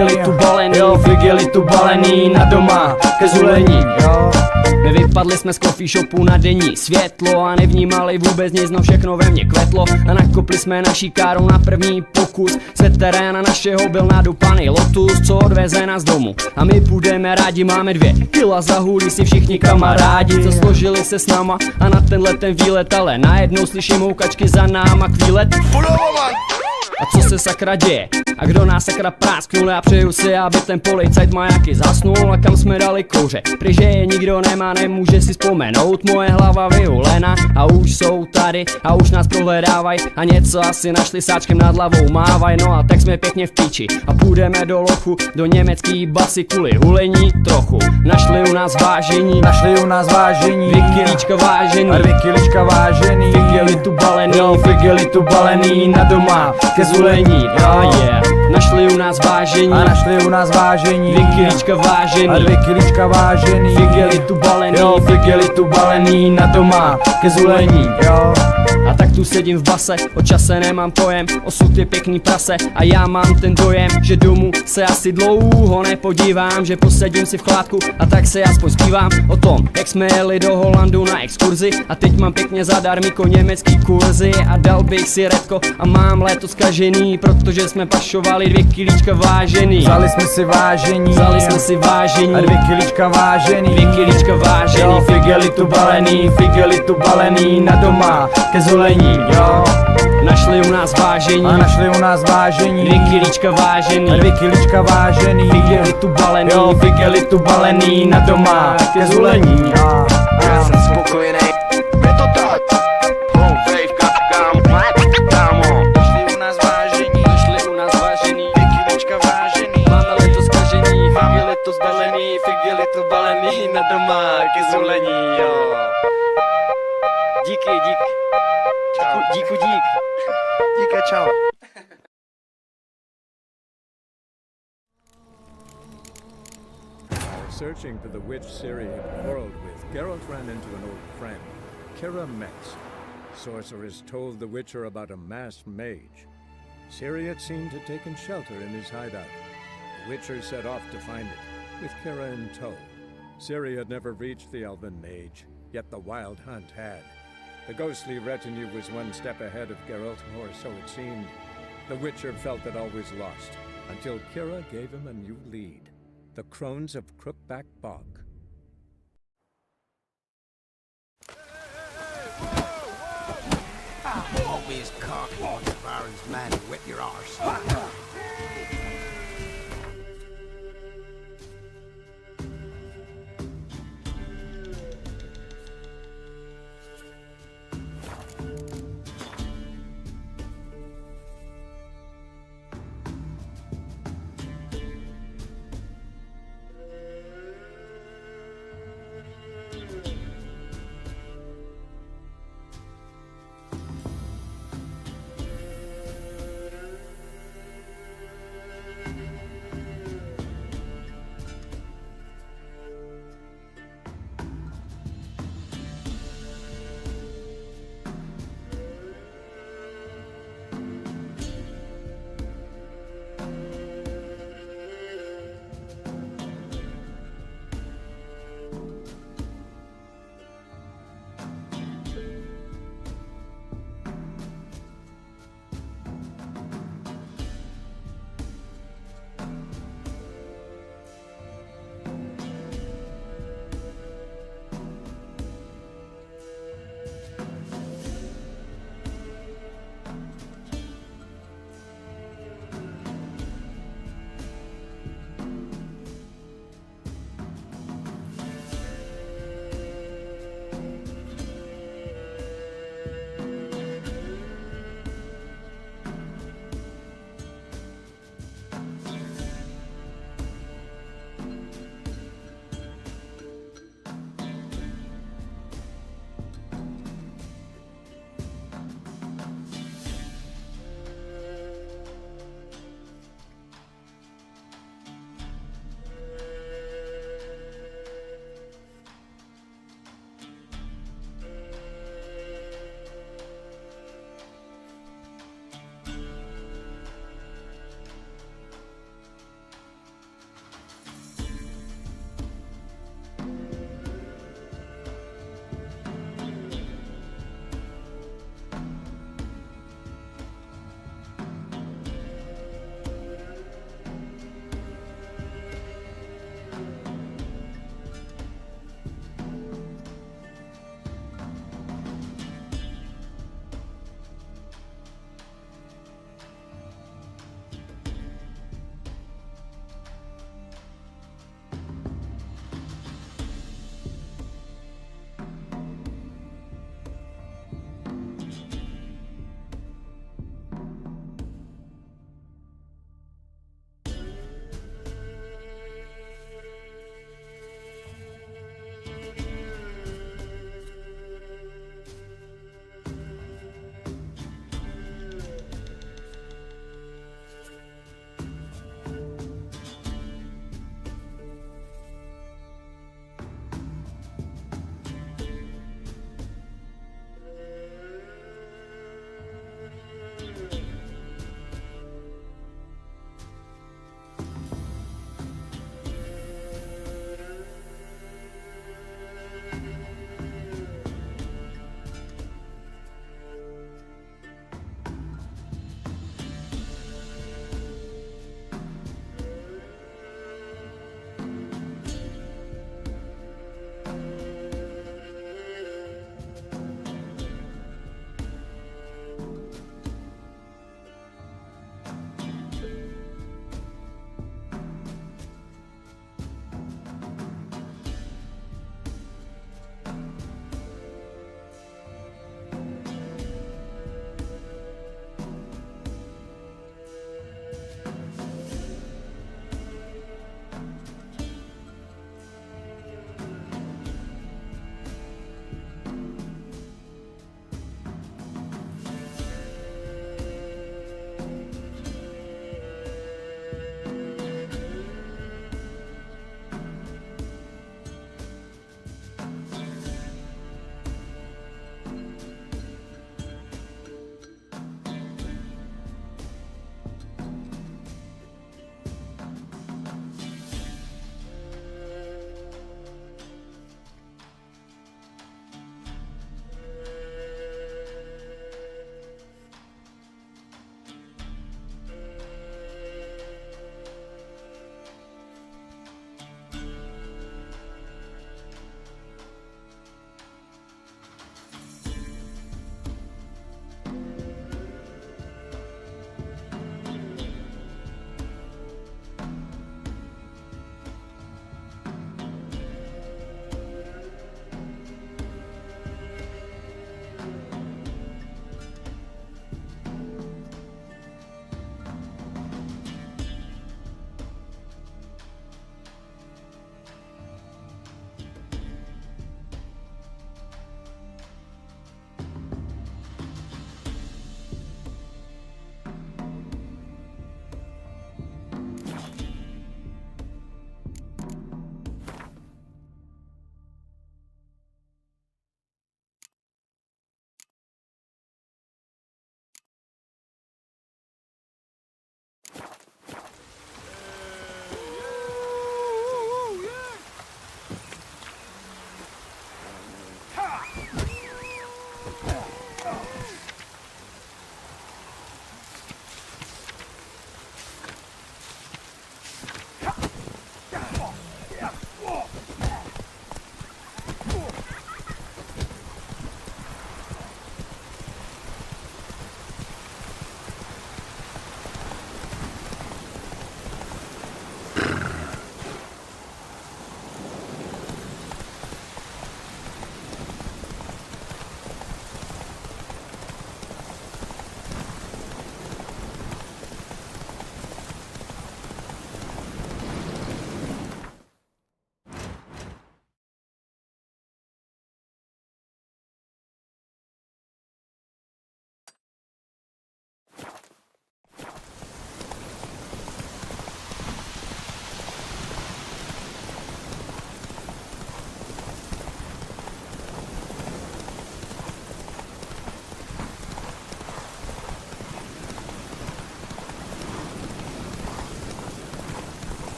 tu balený, figely tu balený na doma ke zulení, jo. My vypadli jsme z coffee shopu na denní světlo a nevnímali vůbec nic, no všechno ve mně kvetlo. A nakopli jsme naší károu na první pokus. Z teréna našeho byl nadupaný Lotus, co odveze nás domů. A my půjdeme rádi, máme 2 kila, zahulí si všichni kamarádi, co složili se s náma a na tenhle ten výlet. Ale najednou slyším houkačky za náma kvílet. A co se sakra děje? A kdo nás sakra prásknul? Já přeju si, aby ten policajt majaky zasnul. A kam jsme dali kouře? Pryže je nikdo nemá, nemůže si vzpomenout. Moje hlava vyhulena a už jsou tady a už nás prohledávaj. A něco asi našli, sáčkem nad hlavou mávaj. No a tak jsme pěkně v píči a půjdeme do lochu, do německý basy kvůli hulení trochu. Našli u nás vážení, 2 kilíčka vážený, 2 kilíčka vážený, figely tu balený, figely tu balený na doma ke zulení, yeah. Našli u nás vážení, 2 kilíčka vážený, 2 kilíčka vážený, figely tu balený, figely tu balený na doma ke zulení, jo. A tak tu sedím v base, o čase nemám pojem, osud je pěkný prase a já mám ten dojem, že domů se asi dlouho nepodívám, že posedím si v chládku a tak se aspoň zpívám o tom, jak jsme jeli do Holandu na exkurzi a teď mám pěkně zadarmiko německý kurzy a dal bych si redko a mám léto zkažený, protože jsme pašovali 2 kilíčka vážený. Vzali jsme si vážení, 2 kilíčka vážený, 2 kilíčka vážený, figely tu balený na doma ke zulení, jo. Našli u nás vážení, 2 kilíčka vážený, 2 kilíčka vážený, figely tu balený na doma ke zulení, jo. Já jsem spokojený, je to tak. Kámo, Našli u nás vážení, 2 kilíčka vážený, máme leto zkažený, figely to zbalený, figely to balený na doma ke zulení, jo. Díky. díky, čau. Searching for the witch Ciri had quarreled with, Geralt ran into an old friend, Kira Metz. Sorceress told the Witcher about a masked mage. Ciri had seemed to taken shelter in his hideout. The Witcher set off to find it, with Kira in tow. Ciri had never reached the elven mage, yet the wild hunt had. The ghostly retinue was one step ahead of Geralt, or so it seemed. The Witcher felt that all was lost, until Kira gave him a new lead. The Crones of Crookback Bog. Won't be as cocky once the Baron's man and whip your arse.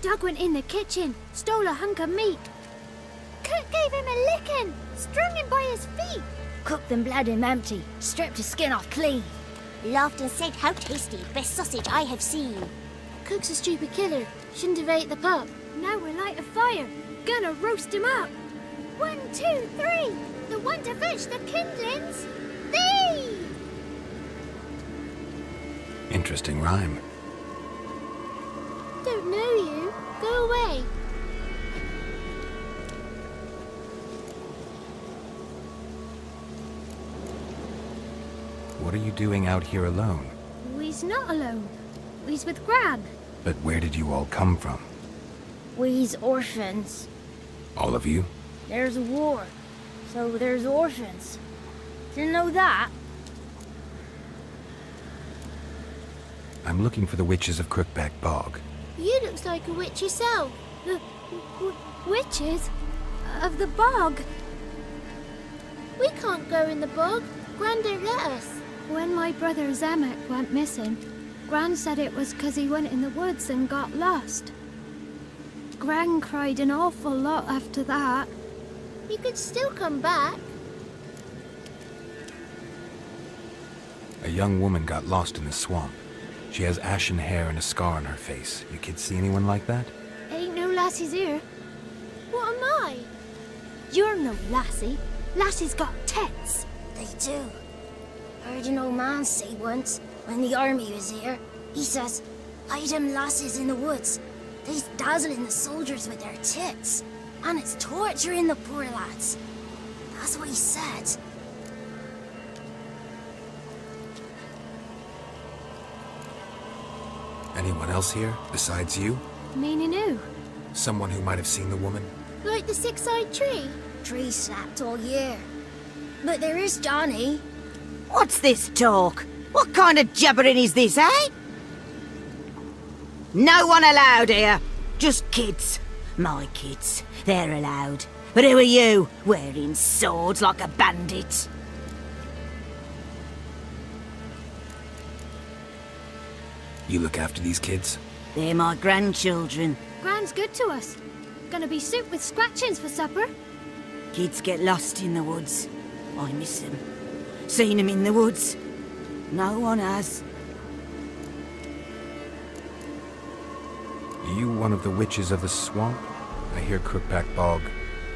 Doug went in the kitchen, stole a hunk of meat. Cook gave him a licking, strung him by his feet. Cooked and bled him empty, stripped his skin off clean. Laughed and said, "How tasty, best sausage I have seen." Cook's a stupid killer, shouldn't have ate the pup. Now we'll light a fire, gonna roast him up. 1, 2, 3, the one to fetch the kindlings, thee! Interesting rhyme. Don't know you, go away. What are you doing out here alone? We's not alone. We's with Gran. But where did you all come from? We's orphans. All of you? There's a war, so there's orphans. Didn't know that? I'm looking for the witches of Crookback Bog. You looks like a witch yourself. The witches of the bog. We can't go in the bog. Gran don't let us. When my brother Zaklinac went missing, Gran said it was 'cause he went in the woods and got lost. Gran cried an awful lot after that. You could still come back. A young woman got lost in the swamp. She has ashen hair and a scar on her face. You kids see anyone like that? Ain't no lassies here. What am I? You're no lassie. Lassie's got tits. They do. Heard an old man say once, when the army was here, he says, hide them lasses in the woods. They's dazzling the soldiers with their tits. And it's torturing the poor lads. That's what he said. Anyone else here, besides you? Meaning who? Someone who might have seen the woman? Like the six-eyed tree? Tree slapped all year. But there is Johnny. What's this talk? What kind of jabbering is this, eh? No one allowed here. Just kids. My kids. They're allowed. But who are you, wearing swords like a bandit? You look after these kids? They're my grandchildren. Gran's good to us. Gonna be soup with scratchings for supper. Kids get lost in the woods. I miss them. Seen them in the woods. No one has. Are you one of the witches of the swamp? I hear Crookback Bog.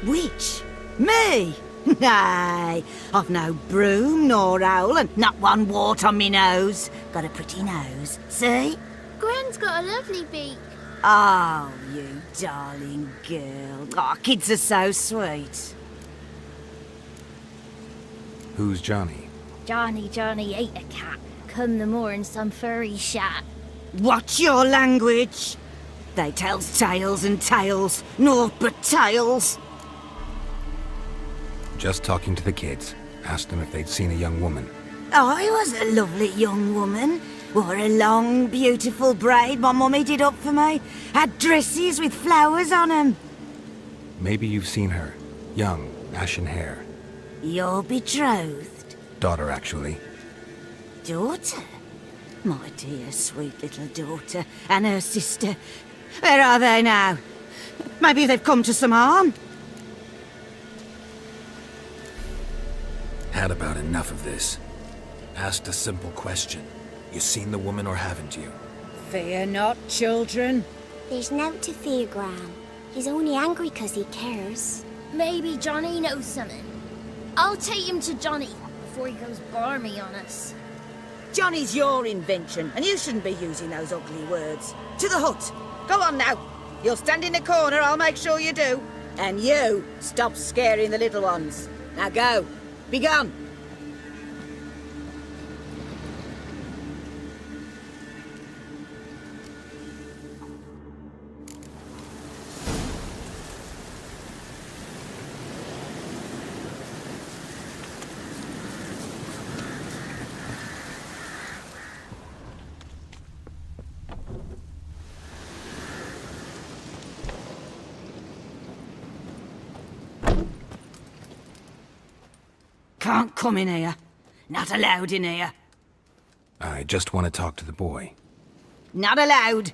Witch? Me? Nay, I've no broom nor owl and not one wart on me nose. Got a pretty nose, see? Gran's got a lovely beak. Oh, you darling girl. Oh, kids are so sweet. Who's Johnny? Johnny ate a cat. Come the morn some furry shat. Watch your language. They tells tales and tales, naught but tales. Just talking to the kids. Asked them if they'd seen a young woman. I was a lovely young woman. Wore a long, beautiful braid my mummy did up for me. Had dresses with flowers on 'em. Maybe you've seen her. Young, ashen hair. You're betrothed? Daughter, actually. Daughter? My dear, sweet little daughter. And her sister. Where are they now? Maybe they've come to some harm? Had about enough of this. Asked a simple question. You seen the woman or haven't you? Fear not, children. There's nought to fear, Gran. He's only angry 'cause he cares. Maybe Johnny knows something. I'll take him to Johnny before he goes barmy on us. Johnny's your invention, and you shouldn't be using those ugly words. To the hut. Go on now. You'll stand in the corner, I'll make sure you do. And you, stop scaring the little ones. Now go. Be gone. Can't come in here. Not allowed in here. I just want to talk to the boy. Not allowed.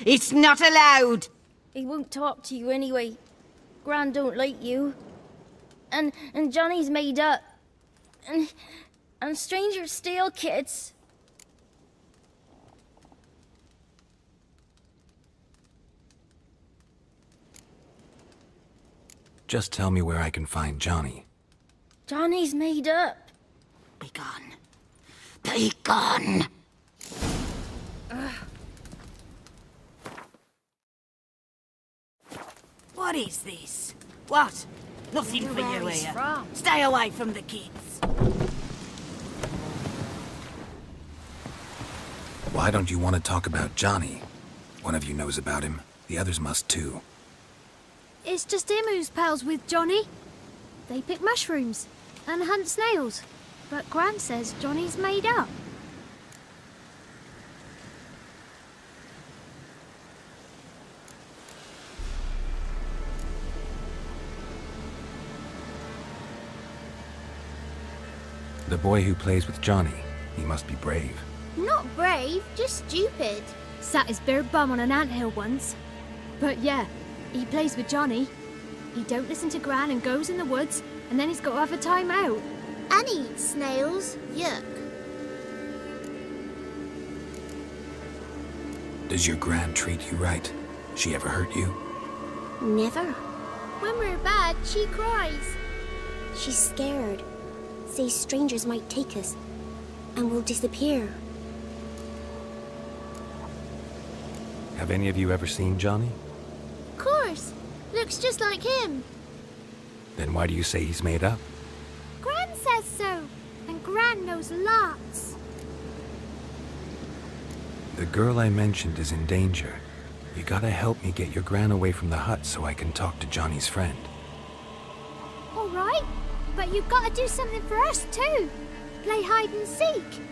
It's not allowed. He won't talk to you anyway. Gran don't like you. And Johnny's made up. And strangers steal kids. Just tell me where I can find Johnny. Johnny's made up. Be gone. Be gone. What is this? What? Nothing for you Where he's here. from. Stay away from the kids. Why don't you want to talk about Johnny? One of you knows about him. The others must too. It's just him who's pals with Johnny. They pick mushrooms and hunt snails. But Gran says Johnny's made up. The boy who plays with Johnny, he must be brave. Not brave, just stupid. Sat his bare bum on an anthill once. But yeah, he plays with Johnny. He don't listen to Gran and goes in the woods, and then he's got to have a time out. And he eats snails. Yuck. Does your Gran treat you right? She ever hurt you? Never. When we're bad, she cries. She's scared. Says strangers might take us, and we'll disappear. Have any of you ever seen Johnny? Of course. Looks just like him. Then why do you say he's made up? Gran says so. And Gran knows lots. The girl I mentioned is in danger. You gotta help me get your Gran away from the hut so I can talk to Johnny's friend. All right. But you've got to do something for us too. Play hide and seek.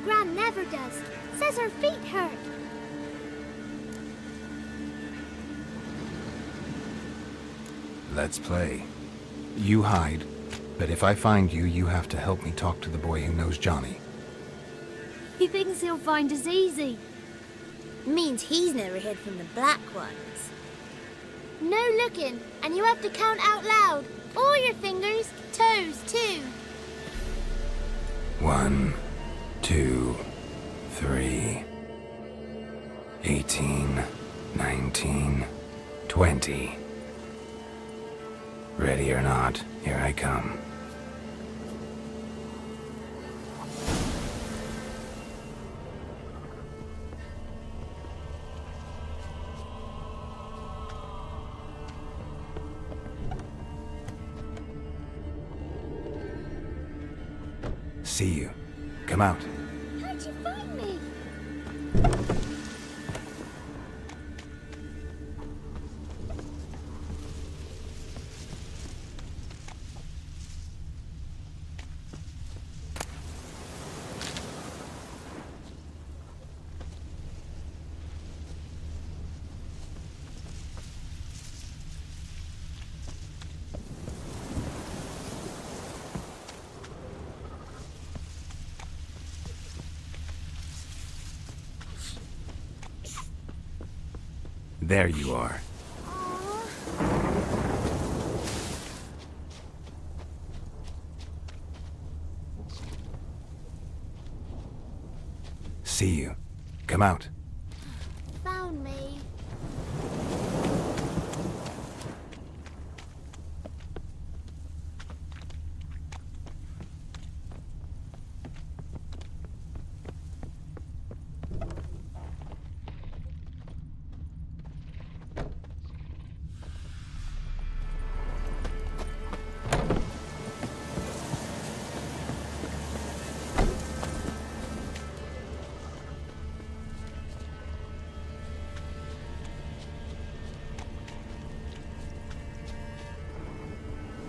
Gran never does. Says her feet hurt. Let's play. You hide, but if I find you, you have to help me talk to the boy who knows Johnny. He thinks he'll find us easy. Means he's never hid from the black ones. No looking, and you have to count out loud. All your fingers, toes too. 1, 2, 3, 18, 19, 20. Ready or not, here I come. See you. Come out. How'd you find me? There you are. See you. Come out. Found me.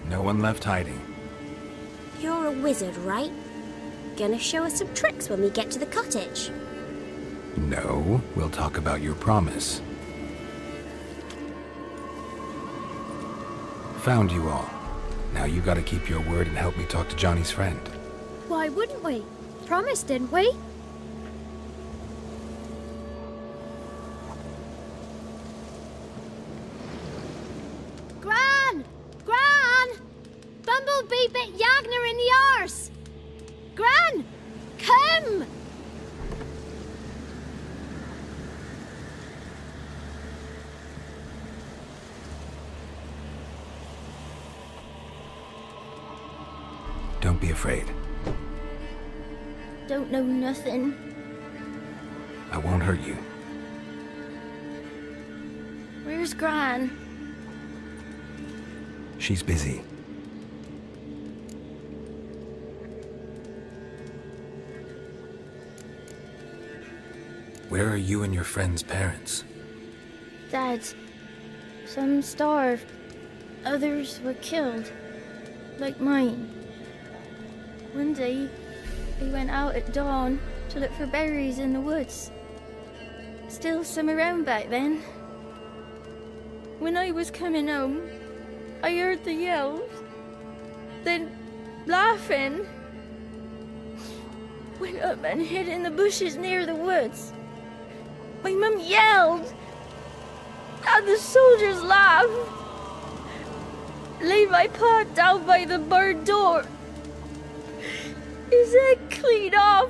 No one left hiding. You're a wizard, right? Gonna show us some tricks when we get to the cottage. No, we'll talk about your promise. Found you all. Now you gotta keep your word and help me talk to Johnny's friend. Why wouldn't we? Promised, didn't we? Gran! Gran! Bumblebee bit Yagner in the arse! Gran! Come! Don't be afraid. Don't know nothing. I won't hurt you. Where's Gran? She's busy. Where are you and your friend's parents? Dad, some starved. Others were killed. Like mine. One day, we went out at dawn to look for berries in the woods. Still some around back then. When I was coming home, I heard the yells. Then, laughing, went up and hid in the bushes near the woods. My mum yelled, and the soldiers laughed. Laid my pa down by the barn door. His head clean off.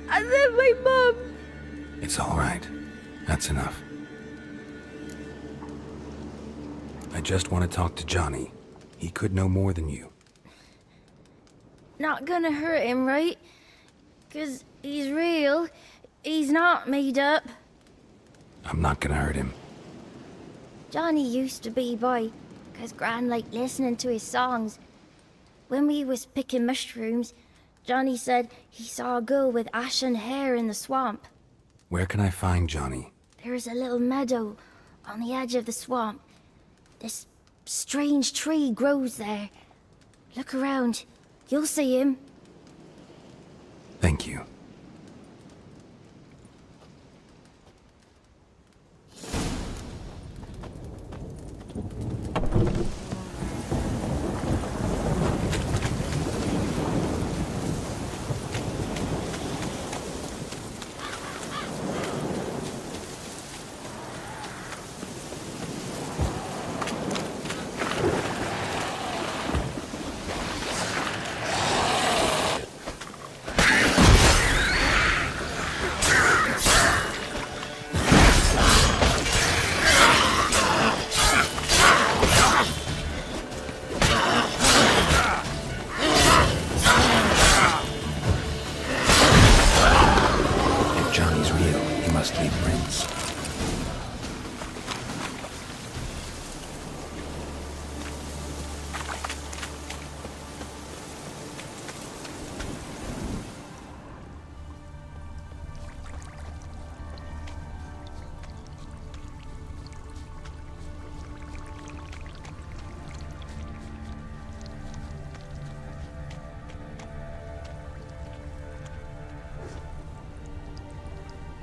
And then my mum... It's all right. That's enough. I just want to talk to Johnny. He could know more than you. Not gonna hurt him, right? 'Cause he's real. He's not made up. I'm not gonna hurt him. Johnny used to be by, 'cause Gran liked listening to his songs. When we was picking mushrooms, Johnny said he saw a girl with ashen hair in the swamp. Where can I find Johnny? There's a little meadow on the edge of the swamp. This strange tree grows there. Look around. You'll see him. Thank you.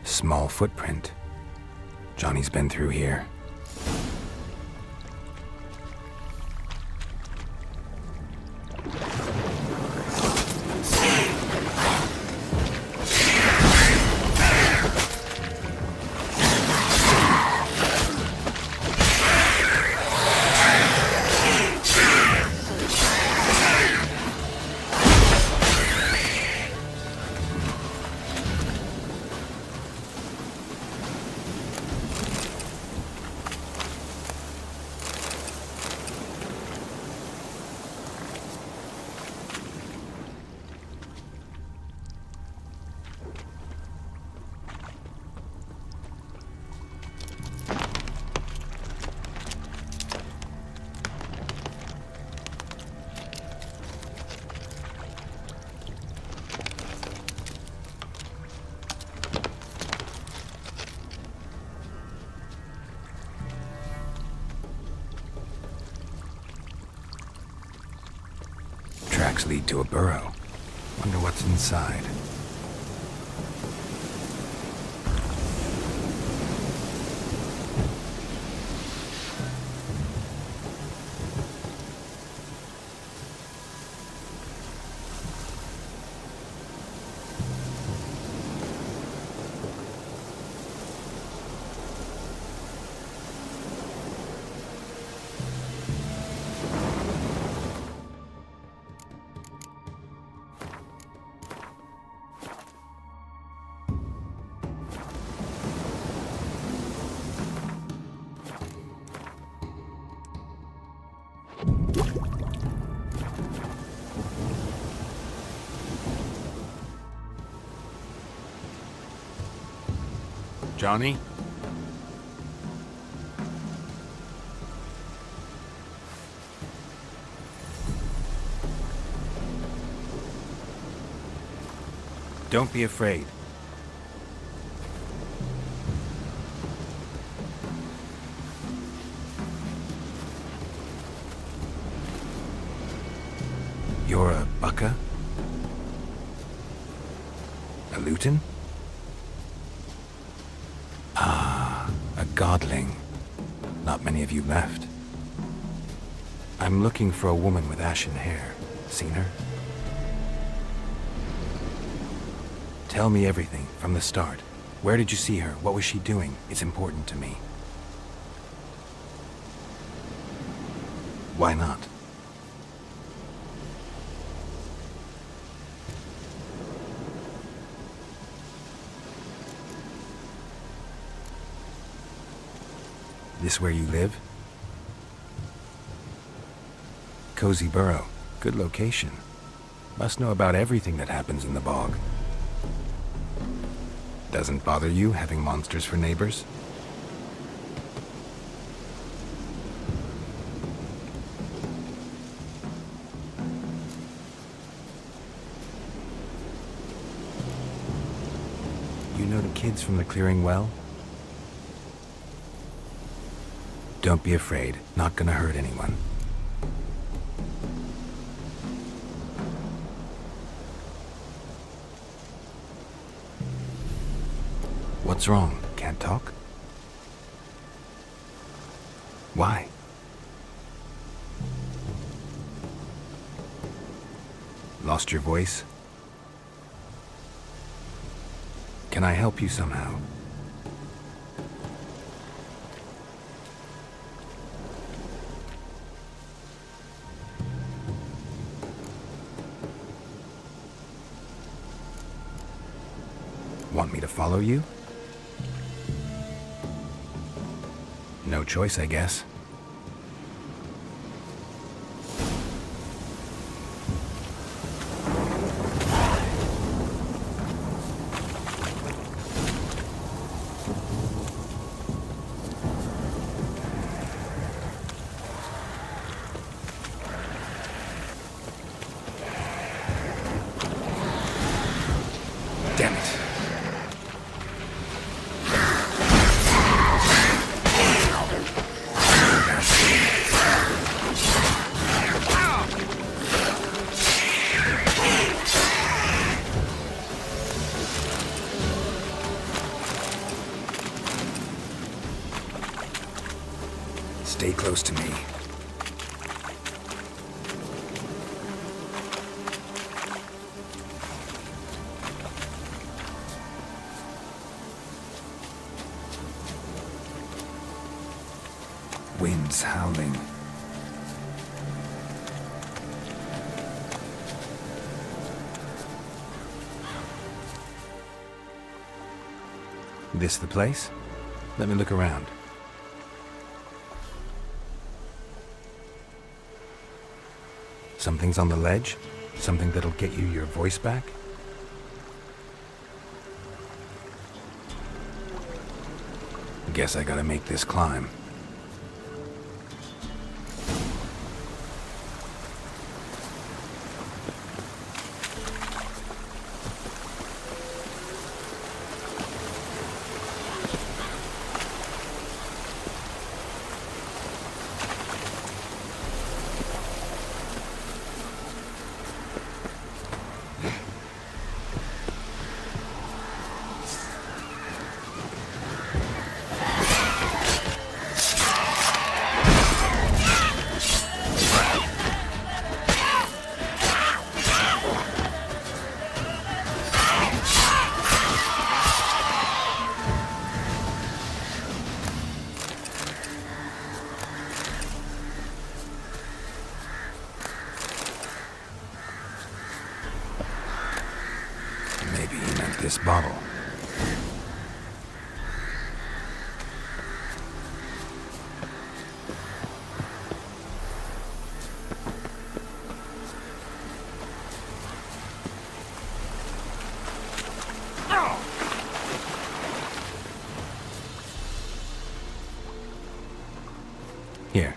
Small footprint. Johnny's been through here. Tracks lead to a burrow. Wonder what's inside. Johnny? Don't be afraid. You're a Bucka? A Luton? Ah, a godling. Not many of you left. I'm looking for a woman with ashen hair. Seen her? Tell me everything, from the start. Where did you see her? What was she doing? It's important to me. Why not? This where you live? Cozy Burrow. Good location. Must know about everything that happens in the bog. Doesn't bother you having monsters for neighbors? You know the kids from the clearing well? Don't be afraid. Not gonna hurt anyone. What's wrong? Can't talk? Why? Lost your voice? Can I help you somehow? Want me to follow you? No choice, I guess. Damn it. Stay close to me. Winds howling. This the place? Let me look around. Something's on the ledge? Something that'll get you your voice back? Guess I gotta make this climb. Maybe he meant this bottle. Here.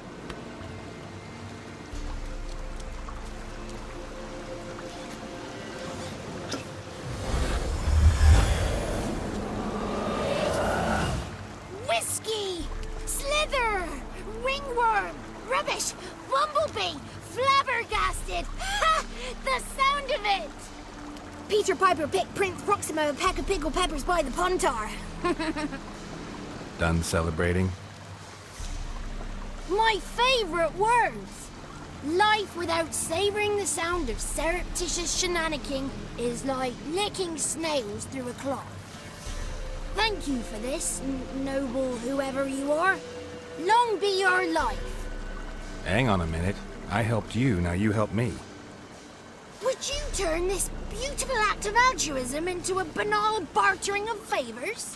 Whiskey! Slither! Ringworm! Rubbish! Bumblebee! Flabbergasted! Ha! the sound of it! Peter Piper picked Prince Proximo a pack of pickled peppers by the pontar. Done celebrating? My favourite words! Life without savouring the sound of surreptitious shenanigans is like licking snails through a cloth. Thank you for this, noble whoever you are. Long be your life. Hang on a minute. I helped you, now you help me. Would you turn this beautiful act of altruism into a banal bartering of favours?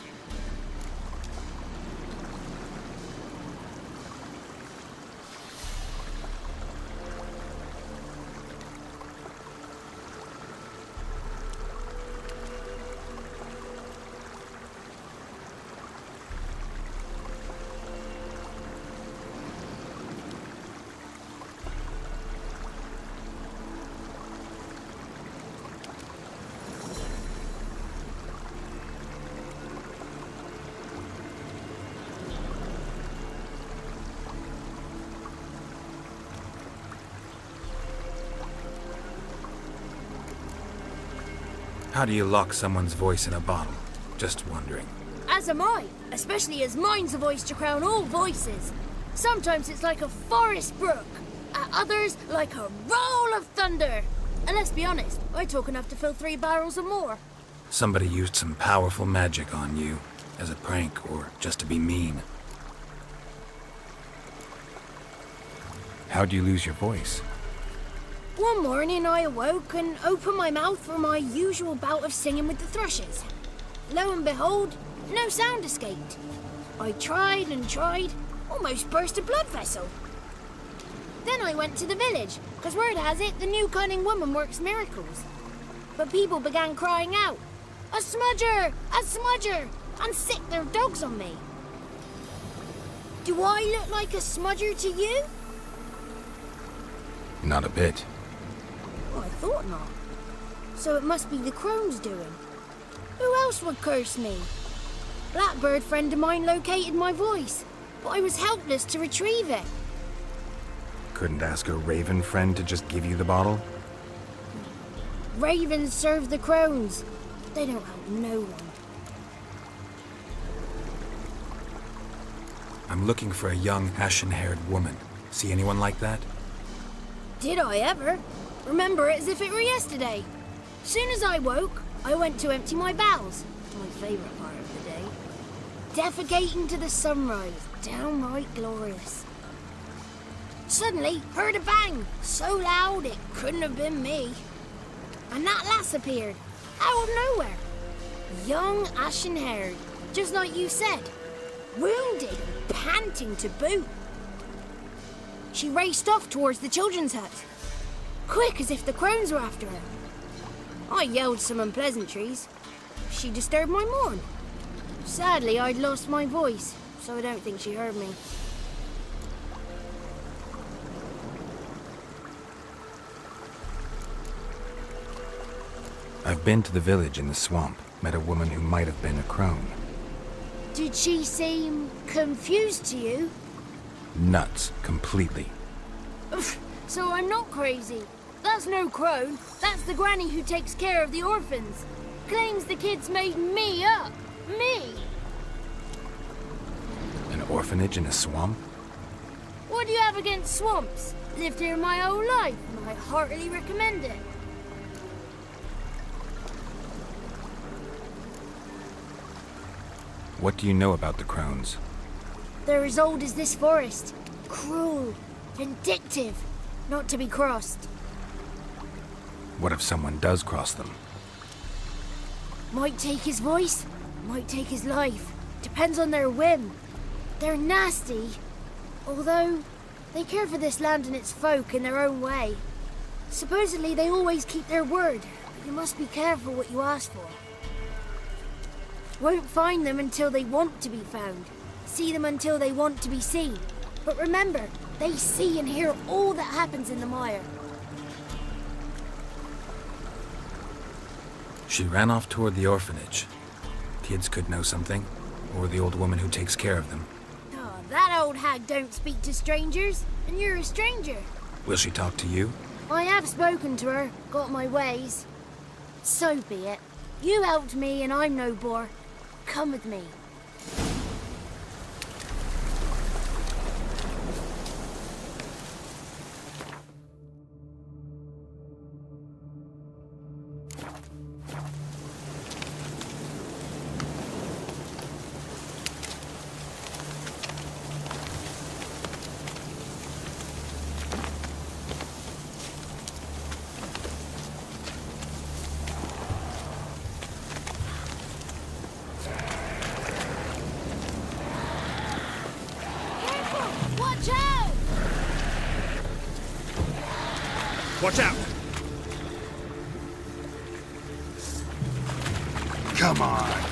How do you lock someone's voice in a bottle? Just wondering. As am I, especially as mine's a voice to crown all voices. Sometimes it's like a forest brook, at others like a roll of thunder. And let's be honest, I talk enough to fill 3 barrels or more. Somebody used some powerful magic on you, as a prank or just to be mean. How'd you lose your voice? One morning I awoke and opened my mouth for my usual bout of singing with the thrushes. Lo and behold, no sound escaped. I tried and tried, almost burst a blood vessel. Then I went to the village, because word has it the new cunning woman works miracles. But people began crying out, "A smudger! A smudger!" and sicked their dogs on me. Do I look like a smudger to you? Not a bit. Well, I thought not. So it must be the crone's doing. Who else would curse me? Blackbird friend of mine located my voice, but I was helpless to retrieve it. Couldn't ask a raven friend to just give you the bottle? Ravens serve the crones. They don't help no one. I'm looking for a young, ashen-haired woman. See anyone like that? Did I ever? Remember it as if it were yesterday. Soon as I woke, I went to empty my bowels. My favourite part of the day. Defecating to the sunrise. Downright glorious. Suddenly, heard a bang. So loud it couldn't have been me. And that lass appeared. Out of nowhere. Young, ashen-haired. Just like you said. Wounded and panting to boot. She raced off towards the children's hut. Quick as if the crones were after her. I yelled some unpleasantries. She disturbed my morn. Sadly, I'd lost my voice, so I don't think she heard me. I've been to the village in the swamp, met a woman who might have been a crone. Did she seem confused to you? Nuts, completely. So I'm not crazy. That's no crone. That's the granny who takes care of the orphans. Claims the kids made me up. Me! An orphanage in a swamp? What do you have against swamps? Lived here my whole life, and I heartily recommend it. What do you know about the crones? They're as old as this forest. Cruel, vindictive, not to be crossed. What if someone does cross them? Might take his voice, might take his life. Depends on their whim. They're nasty, although they care for this land and its folk in their own way. Supposedly they always keep their word, but you must be careful what you ask for. Won't find them until they want to be found. See them until they want to be seen. But remember, they see and hear all that happens in the mire. She ran off toward the orphanage. Kids could know something, or the old woman who takes care of them. Oh, that old hag don't speak to strangers, and you're a stranger. Will she talk to you? I have spoken to her, got my ways. So be it. You helped me and I'm no bore. Come with me. Watch out! Watch out! Come on.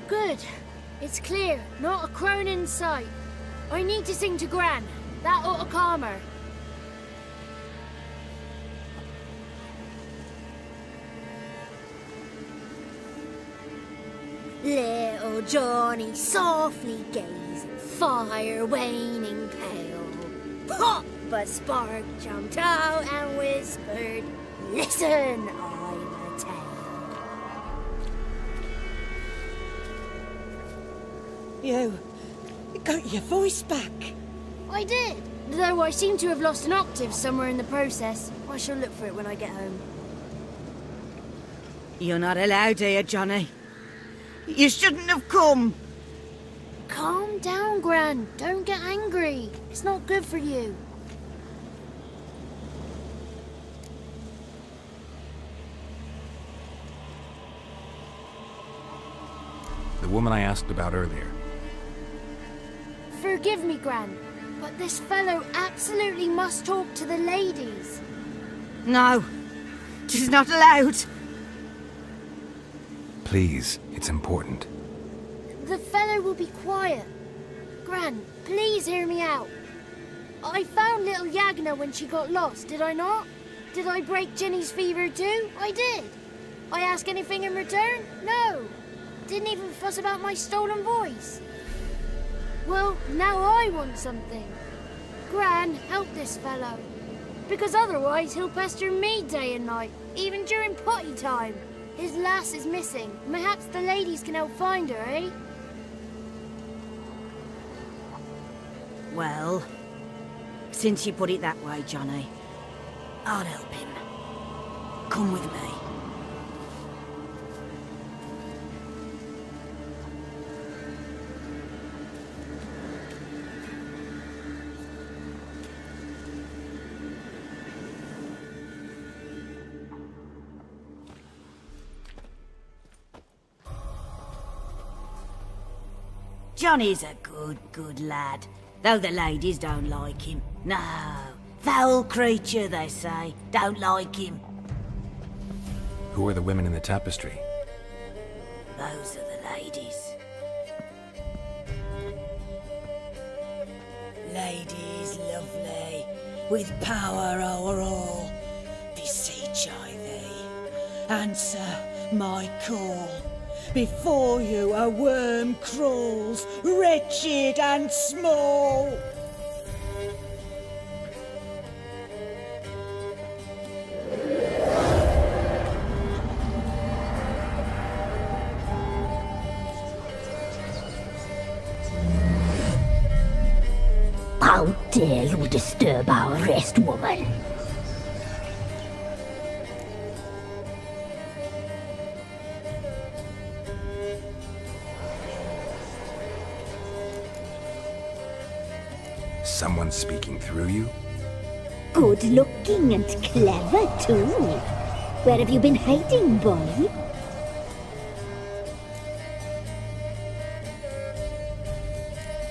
Good. It's clear. Not a crone in sight. I need to sing to Gran. That ought to calm her. Little Johnny softly gazing, fire waning pale. Pop! A spark jumped out and whispered, "Listen, I'm a tale." You got your voice back. I did, though I seem to have lost an octave somewhere in the process. I shall look for it when I get home. You're not allowed here, Johnny. You shouldn't have come. Calm down, Gran. Don't get angry. It's not good for you. The woman I asked about earlier. Forgive me, Gran, but this fellow absolutely must talk to the ladies. No, she's not allowed. Please, it's important. The fellow will be quiet. Gran, please hear me out. I found little Yagna when she got lost, did I not? Did I break Jenny's fever too? I did. I ask anything in return? No. Didn't even fuss about my stolen voice. Well, now I want something. Gran, help this fellow. Because otherwise he'll pester me day and night, even during potty time. His lass is missing. Perhaps the ladies can help find her, eh? Well, since you put it that way, Johnny, I'll help him. Come with me. Johnny's a good lad, though the ladies don't like him. No, foul creature, they say. Don't like him. Who are the women in the tapestry? Those are the ladies. Ladies lovely, with power o'er all. Beseech I thee, answer my call. Before you a worm crawls, wretched and small. How dare you disturb our rest, woman? Someone speaking through you? Good looking and clever, too. Where have you been hiding, boy?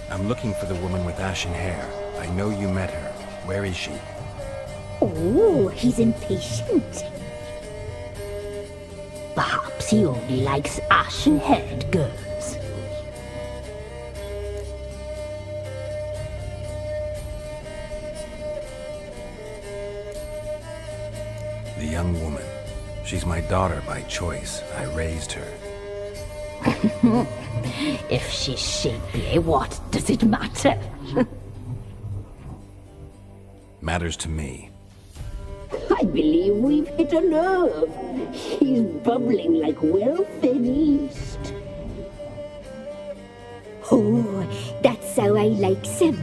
I'm looking for the woman with ashen hair. I know you met her. Where is she? Oh, he's impatient. Perhaps he only likes ashen-haired girls. The young woman. She's my daughter by choice. I raised her. If she's shapely, what does it matter? Matters to me. I believe we've hit a nerve. He's bubbling like well-fed yeast. Oh, that's how I like him.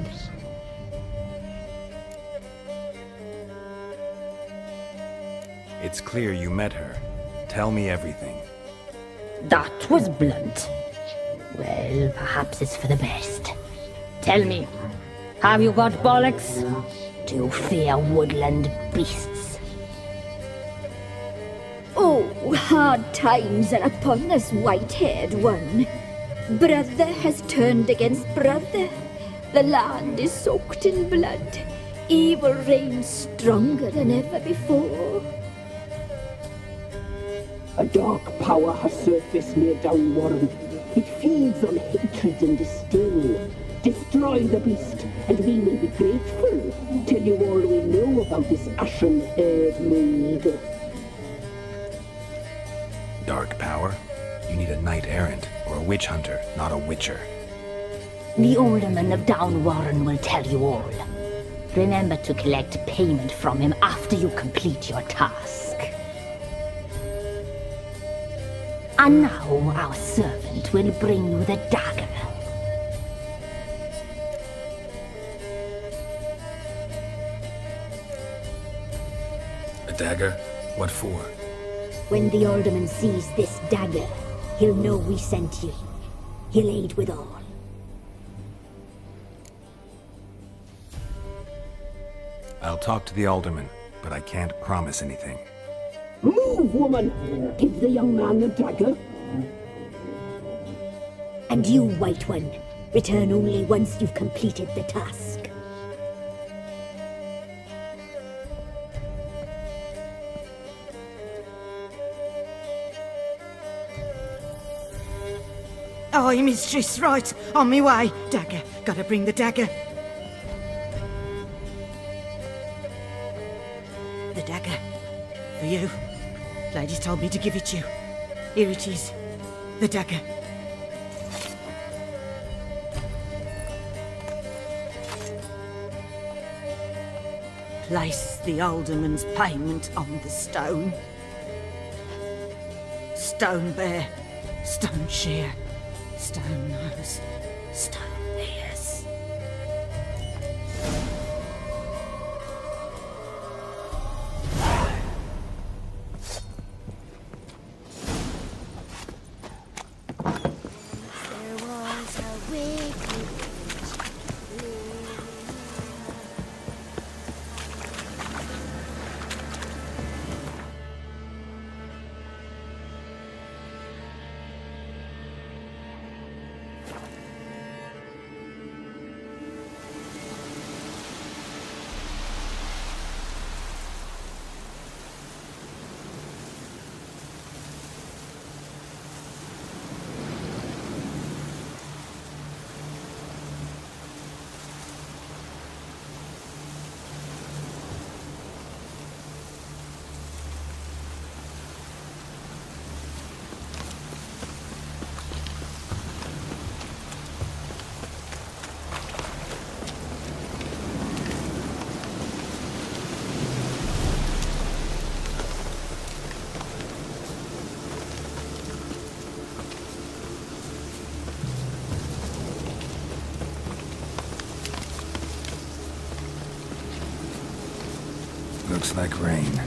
It's clear you met her. Tell me everything. That was blunt. Well, perhaps it's for the best. Tell me, have you got bollocks? Do you fear woodland beasts? Oh, hard times are upon us, white-haired one. Brother has turned against brother. The land is soaked in blood. Evil reigns stronger than ever before. A dark power has surfaced near Downwarren. It feeds on hatred and disdain. Destroy the beast, and we will be grateful. Tell you all we know about this ashen-haired maid. Dark power? You need a knight-errant or a witch hunter, not a witcher. The alderman of Downwarren will tell you all. Remember to collect payment from him after you complete your task. And now our servant will bring you the dagger. A dagger? What for? When the alderman sees this dagger, he'll know we sent you. He'll aid with all. I'll talk to the alderman, but I can't promise anything. Move, woman! Give the young man the dagger. And you, White One, return only once you've completed the task. Aye, mistress, right. On me way. Dagger. Gotta bring the dagger. The dagger. For you. Ladies told me to give it you. Here it is. The dagger. Place the alderman's payment on the stone. Stone bear. Stone shear. Stone nose, stone ears. There was a wicked Looks like rain.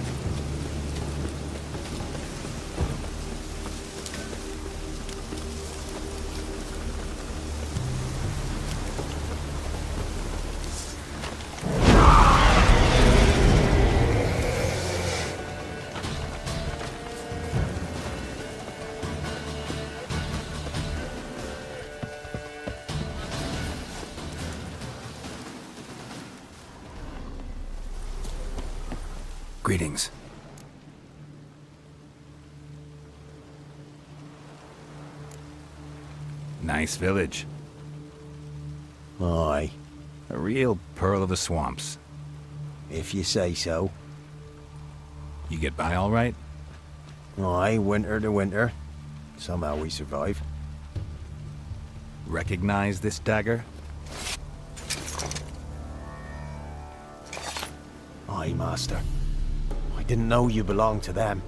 Greetings. Nice village. Aye. A real pearl of the swamps. If you say so. You get by all right? Aye, winter to winter. Somehow we survive. Recognize this dagger? Aye, master. I didn't know you belonged to them.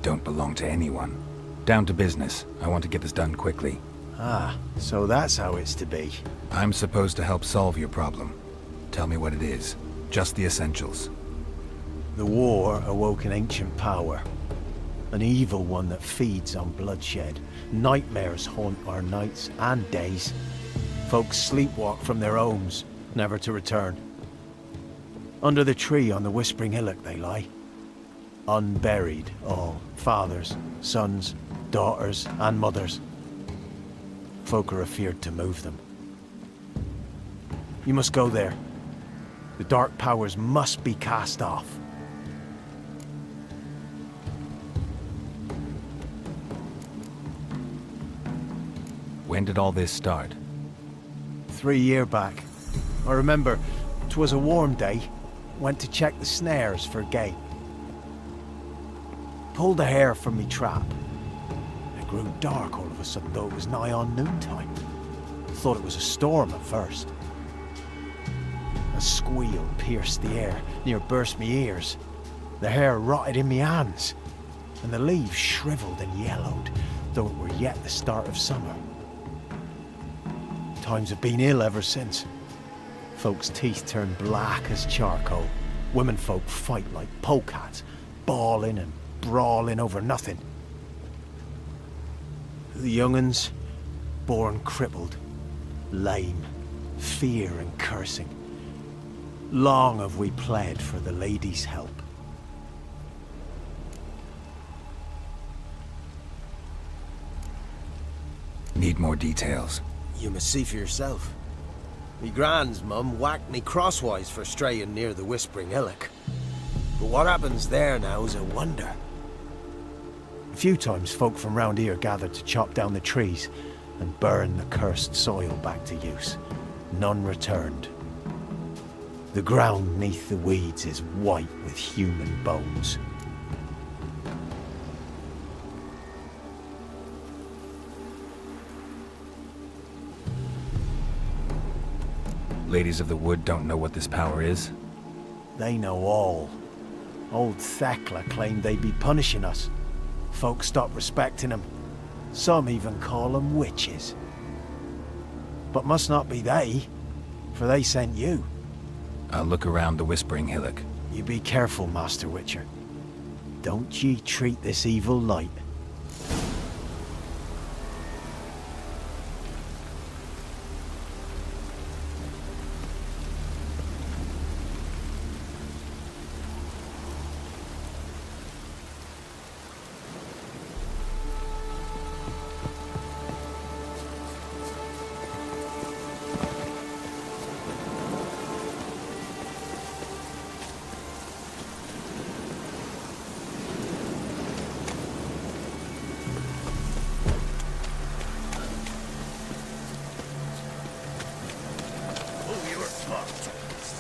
Don't belong to anyone. Down to business. I want to get this done quickly. Ah, so that's how it's to be. I'm supposed to help solve your problem. Tell me what it is. Just the essentials. The war awoke an ancient power. An evil one that feeds on bloodshed. Nightmares haunt our nights and days. Folks sleepwalk from their homes, never to return. Under the tree on the Whispering Hillock they lie. Unburied, all. Fathers, sons, daughters, and mothers. Folk are afeard to move them. You must go there. The dark powers must be cast off. When did all this start? 3 years back. I remember, 'twas a warm day. Went to check the snares for game. Pulled the hair from me trap. It grew dark all of a sudden, though it was nigh on noontime. Thought it was a storm at first. A squeal pierced the air, near burst me ears. The hair rotted in me hands, and the leaves shriveled and yellowed, though it were yet the start of summer. Times have been ill ever since. Folks' teeth turn black as charcoal. Women folk fight like polecats, bawling and brawling over nothing. The young'uns, born crippled, lame, fear and cursing. Long have we pled for the lady's help. Need more details. You must see for yourself. Me grand's mum whacked me crosswise for straying near the Whispering Hillock. But what happens there now is a wonder. A few times folk from round here gathered to chop down the trees and burn the cursed soil back to use. None returned. The ground neath the weeds is white with human bones. Ladies of the Wood don't know what this power is? They know all. Old Thekla claimed they'd be punishing us. Folk stopped respecting them. Some even call them witches. But must not be they, for they sent you. I'll look around the Whispering Hillock. You be careful, Master Witcher. Don't ye treat this evil light.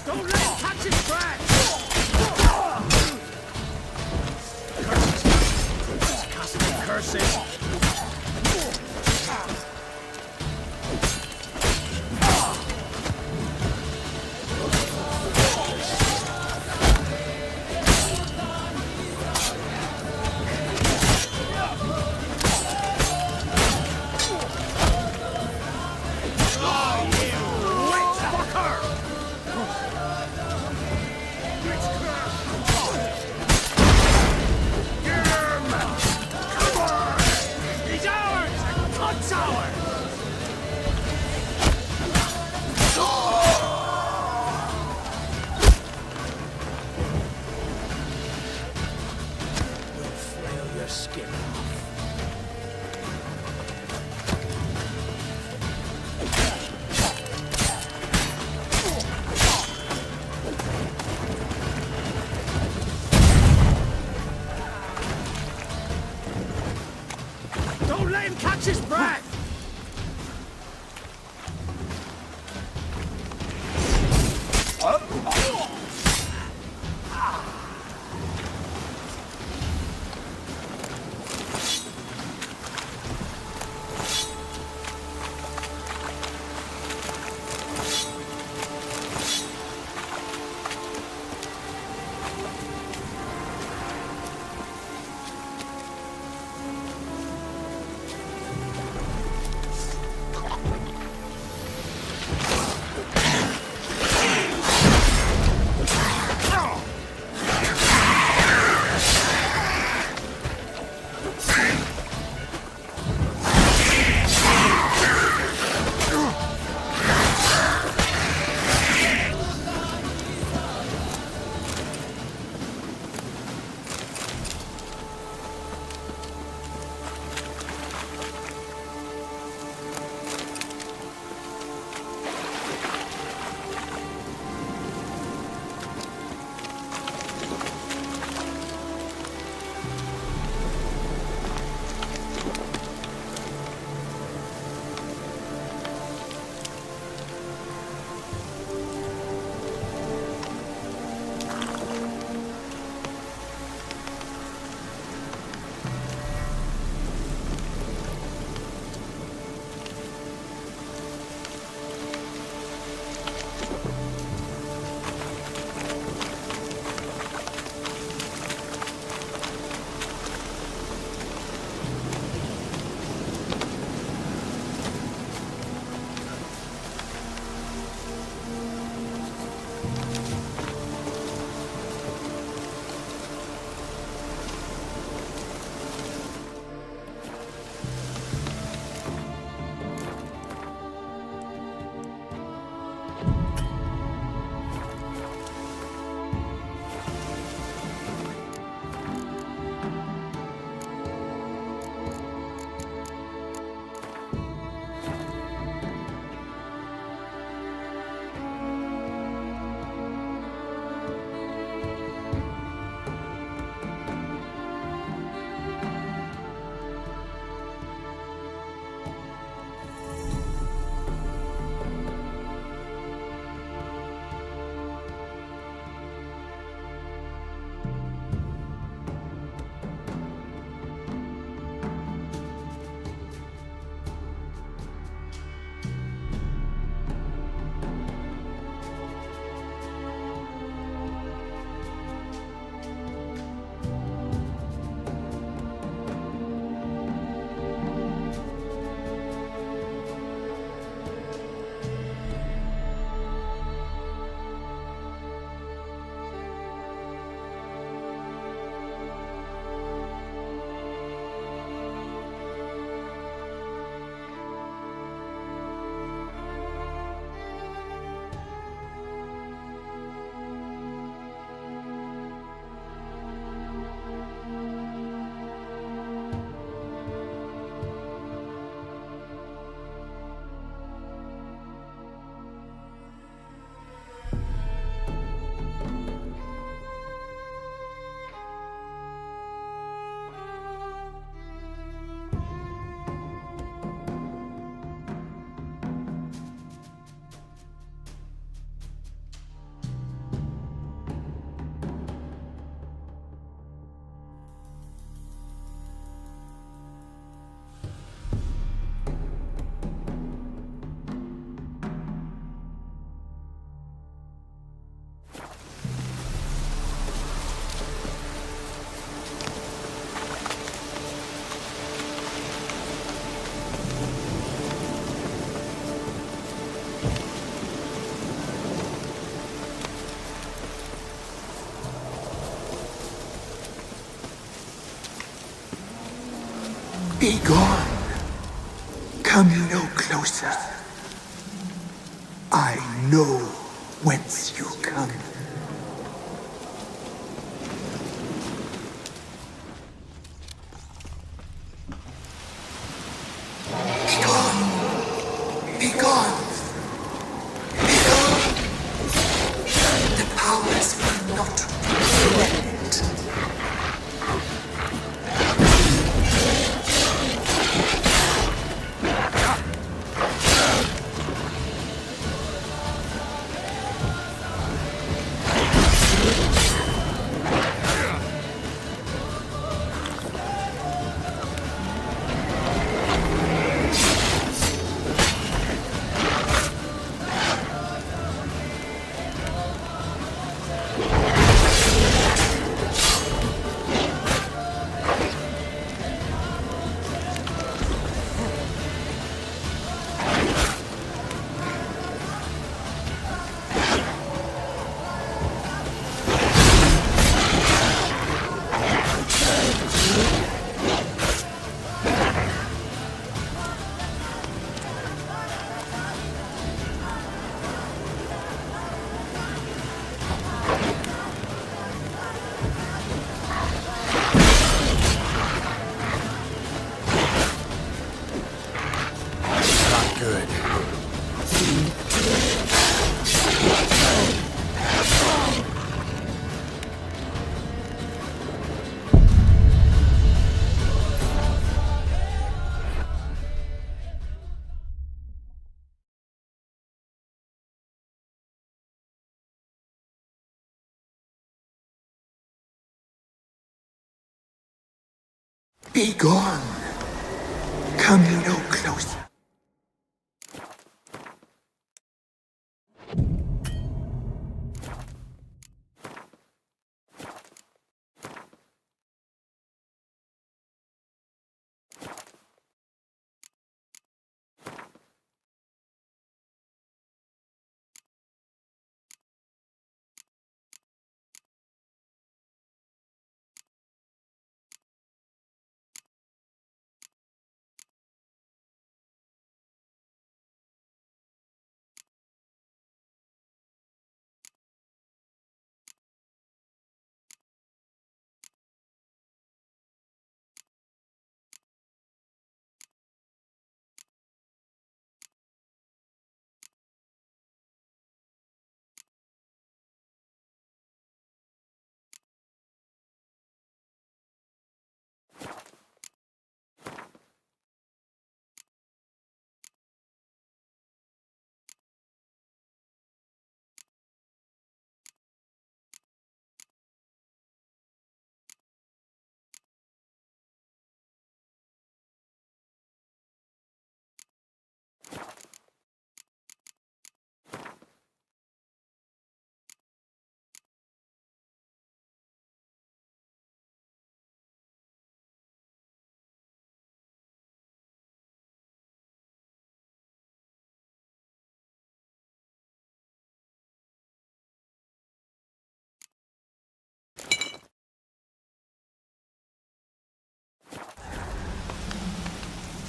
Don't let him touch his track! Casting curses! Be gone. Come no closer. I know whence you come. Be gone. Be gone. Be gone. The powers will not prevent. Be gone. Come no closer.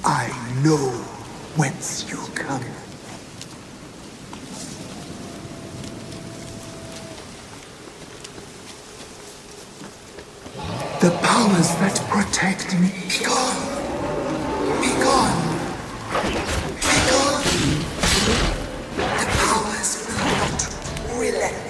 I know whence you come. The powers that protect me. Be gone. Be gone. Be gone. The powers will not relent.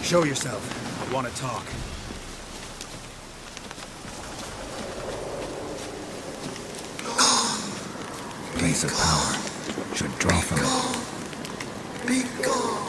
Show yourself. I want to talk. Place of power should draw from it. Be gone.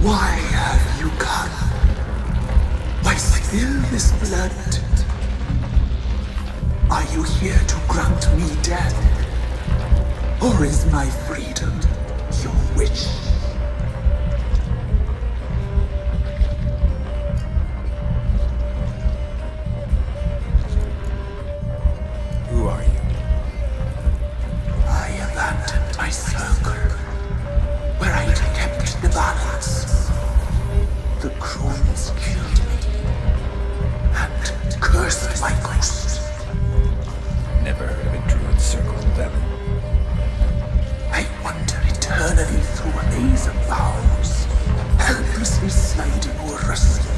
Why have you come? Why spill this blood? Are you here to grant me death? Or is my freedom your wish? Who are you? I abandoned my circle, where I'd kept the balance. The crones killed me, and cursed my ghost. Never heard of a druid circle, Velen. I wander eternally through a maze of vows, helplessly sliding over a sea.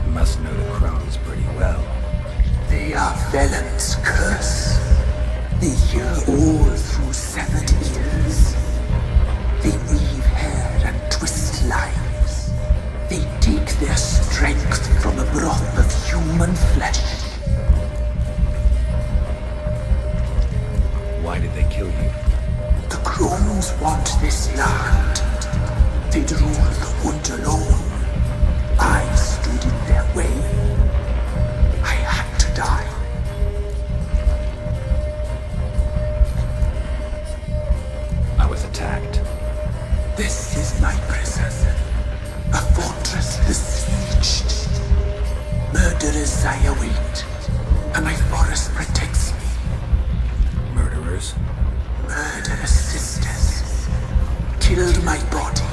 You must know the crones pretty well. They are Velen's curse. They hear all through severed ears. They weave hair and twist lives. They take their strength from a broth of human flesh. Why did they kill you? The crones want this land. They'd rule the wood alone. I stood in their way. I had to die. I was attacked. This is my prison. A fortress besieged. Murderers I await, and my forest protects me. Murderers? Murderous sisters killed my body.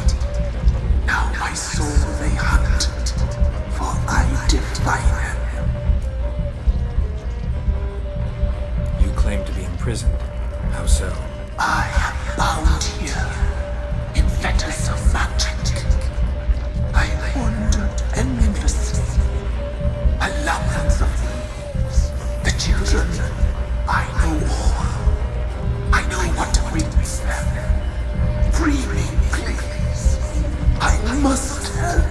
Now my soul they hunt, for I defy them. You claim to be imprisoned. How so? I am bound here in fetters of magic. I wandered endlessly, a labyrinth of leaves. The children, I know all. I know what awaits them. Free me, please. I must help.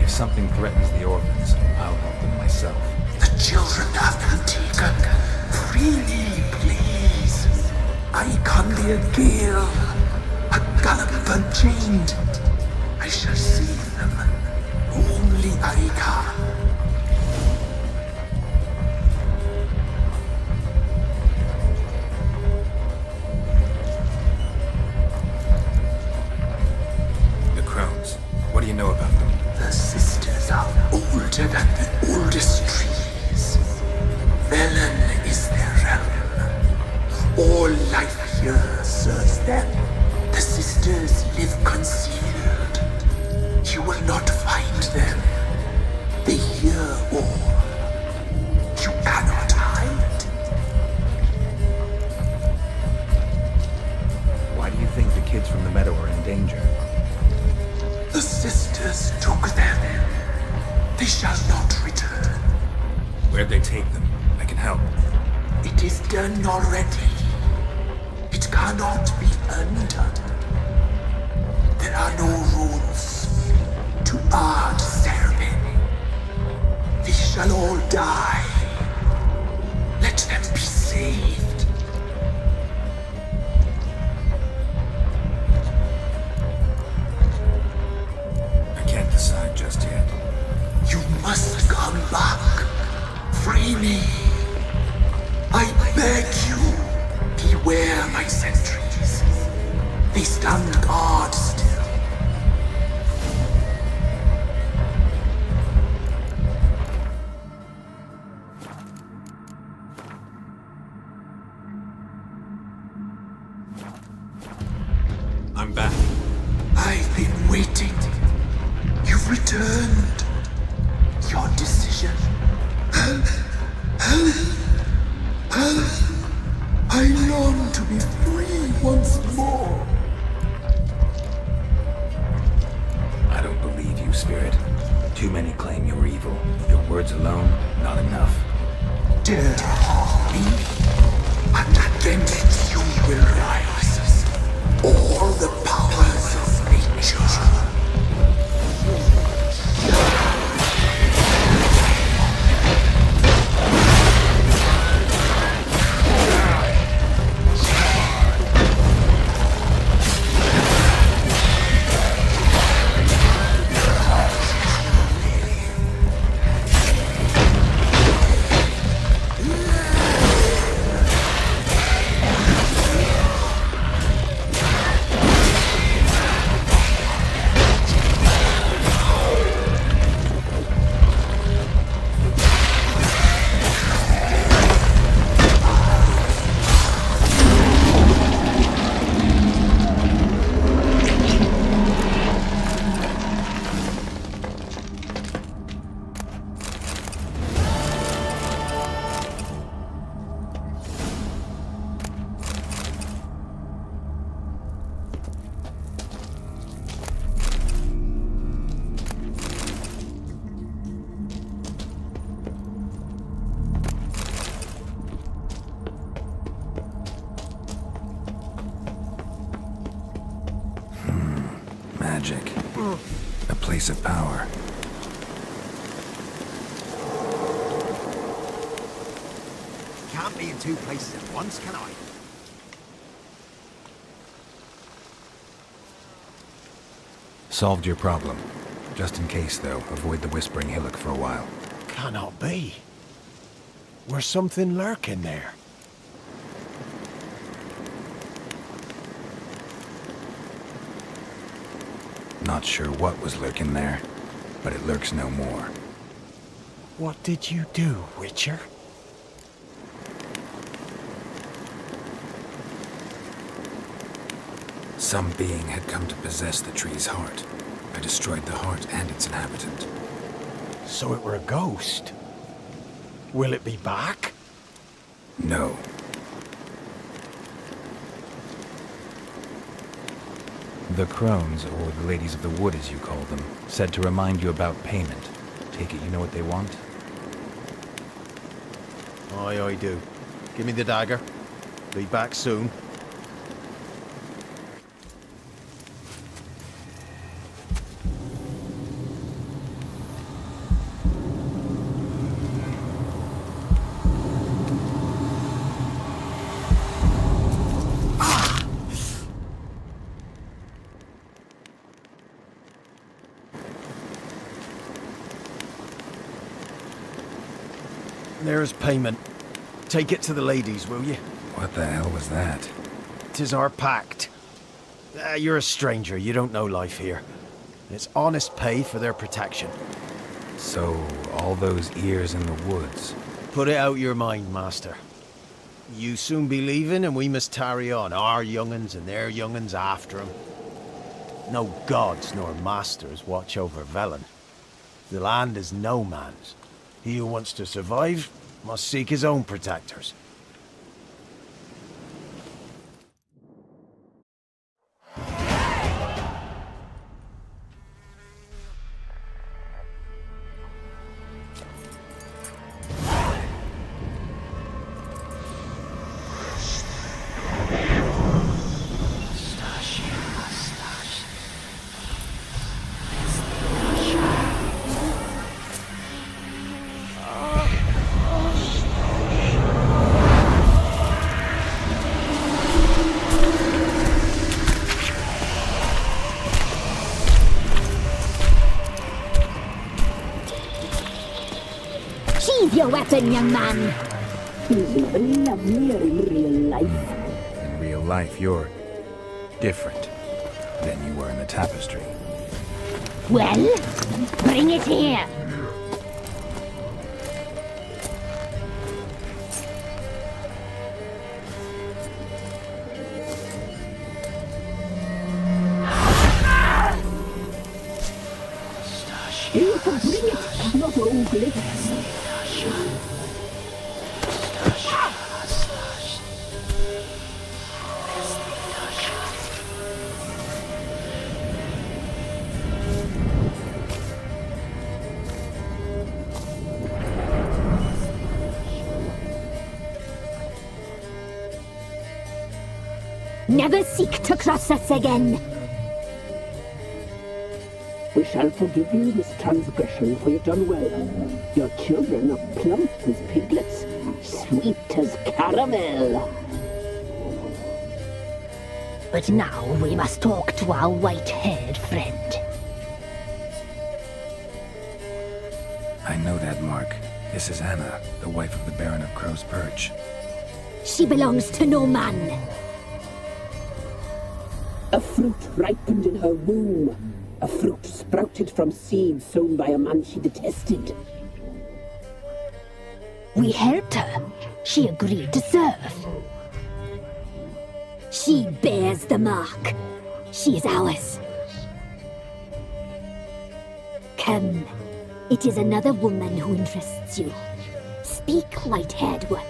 If something threatens the orphans, I'll help them myself. The children have been taken. Free me, please. I can be a gale, a gallop unchained. I shall save them. Only I can. The crones. What do you know about them? The sisters are older than the oldest trees. Velen is their realm. All life here serves them. The sisters live concealed. You will not find them. brothers took them. They shall not return. Where'd they take them? I can help. It is done already. It cannot be undone. There are no rules to our ceremony. They shall all die. Let them be saved. I can't decide just yet. You must come back. Free me. I beg you. Beware my sentries. They stand guard still. I'm back. I've been waiting. You've returned. Your decision. I long to be free once more. I don't believe you, Spirit. Too many claim you're evil. Your words alone, not enough. Dare harm me, and against you will rise all the powers of nature. Magic. A place of power. Can't be in two places at once, can I? Solved your problem. Just in case, though, avoid the Whispering Hillock for a while. Cannot be. Where's something lurking there? Not sure what was lurking there, but it lurks no more. What did you do, Witcher? Some being had come to possess the tree's heart. I destroyed the heart and its inhabitant. So it were a ghost? Will it be back? No. The crones, or the ladies of the wood as you call them, said to remind you about payment. Take it you know what they want? Aye, I do. Give me the dagger. Be back soon. There's payment. Take it to the ladies, will you? What the hell was that? 'Tis our pact. You're a stranger, you don't know life here. It's honest pay for their protection. So, all those ears in the woods. Put it out your mind, master. You soon be leaving and we must tarry on, our young'uns and their young'uns after 'em. No gods nor masters watch over Velen. The land is no man's. He who wants to survive must seek his own protectors. Where's your weapon, young man? He's lovely in real life. In real life, you're different than you were in the tapestry. Well, bring it here. You can bring it, not ugly. Never seek to cross us again. We shall forgive you this transgression, for you've done well. Your children are plump as piglets, sweet as caramel. But now we must talk to our white-haired friend. I know that mark. This is Anna, the wife of the Baron of Crow's Perch. She belongs to no man. A fruit ripened in her womb. A fruit sprouted from seeds sown by a man she detested. We helped her. She agreed to serve. She bears the mark. She is ours. Come. It is another woman who interests you. Speak, white-haired one.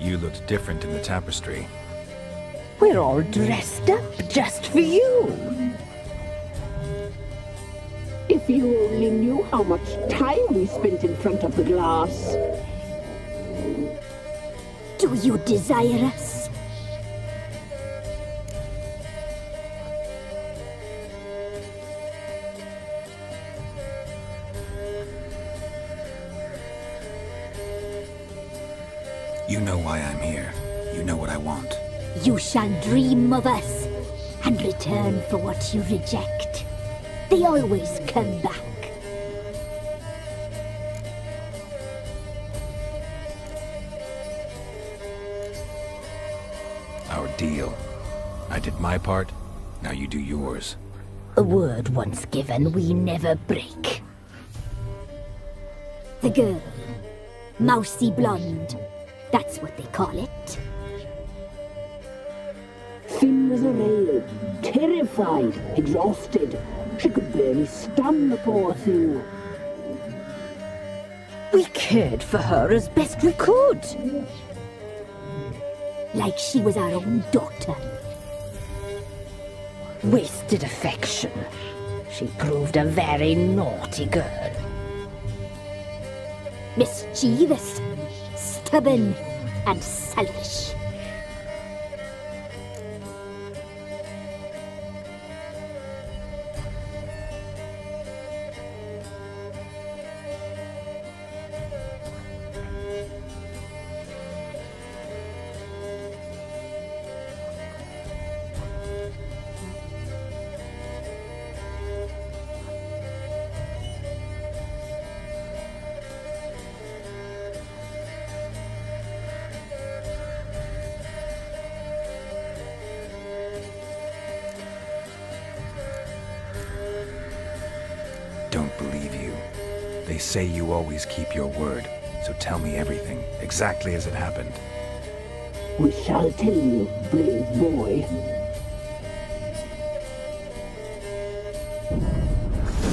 You looked different in the tapestry. We're all dressed up just for you. If you only knew how much time we spent in front of the glass. Do you desire us? You know why I'm here. You know what I want. You shall dream of us and return for what you reject. They always come back. Our deal. I did my part, now you do yours. A word once given, we never break. The girl. Mousy blonde. That's what they call it. Thin as a rail, terrified, exhausted. She could barely stand, the poor thing. We cared for her as best we could. Like she was our own daughter. Wasted affection. She proved a very naughty girl. Mischievous, stubborn, and selfish. Don't believe you. They say you always keep your word, so tell me everything, exactly as it happened. We shall tell you, brave boy.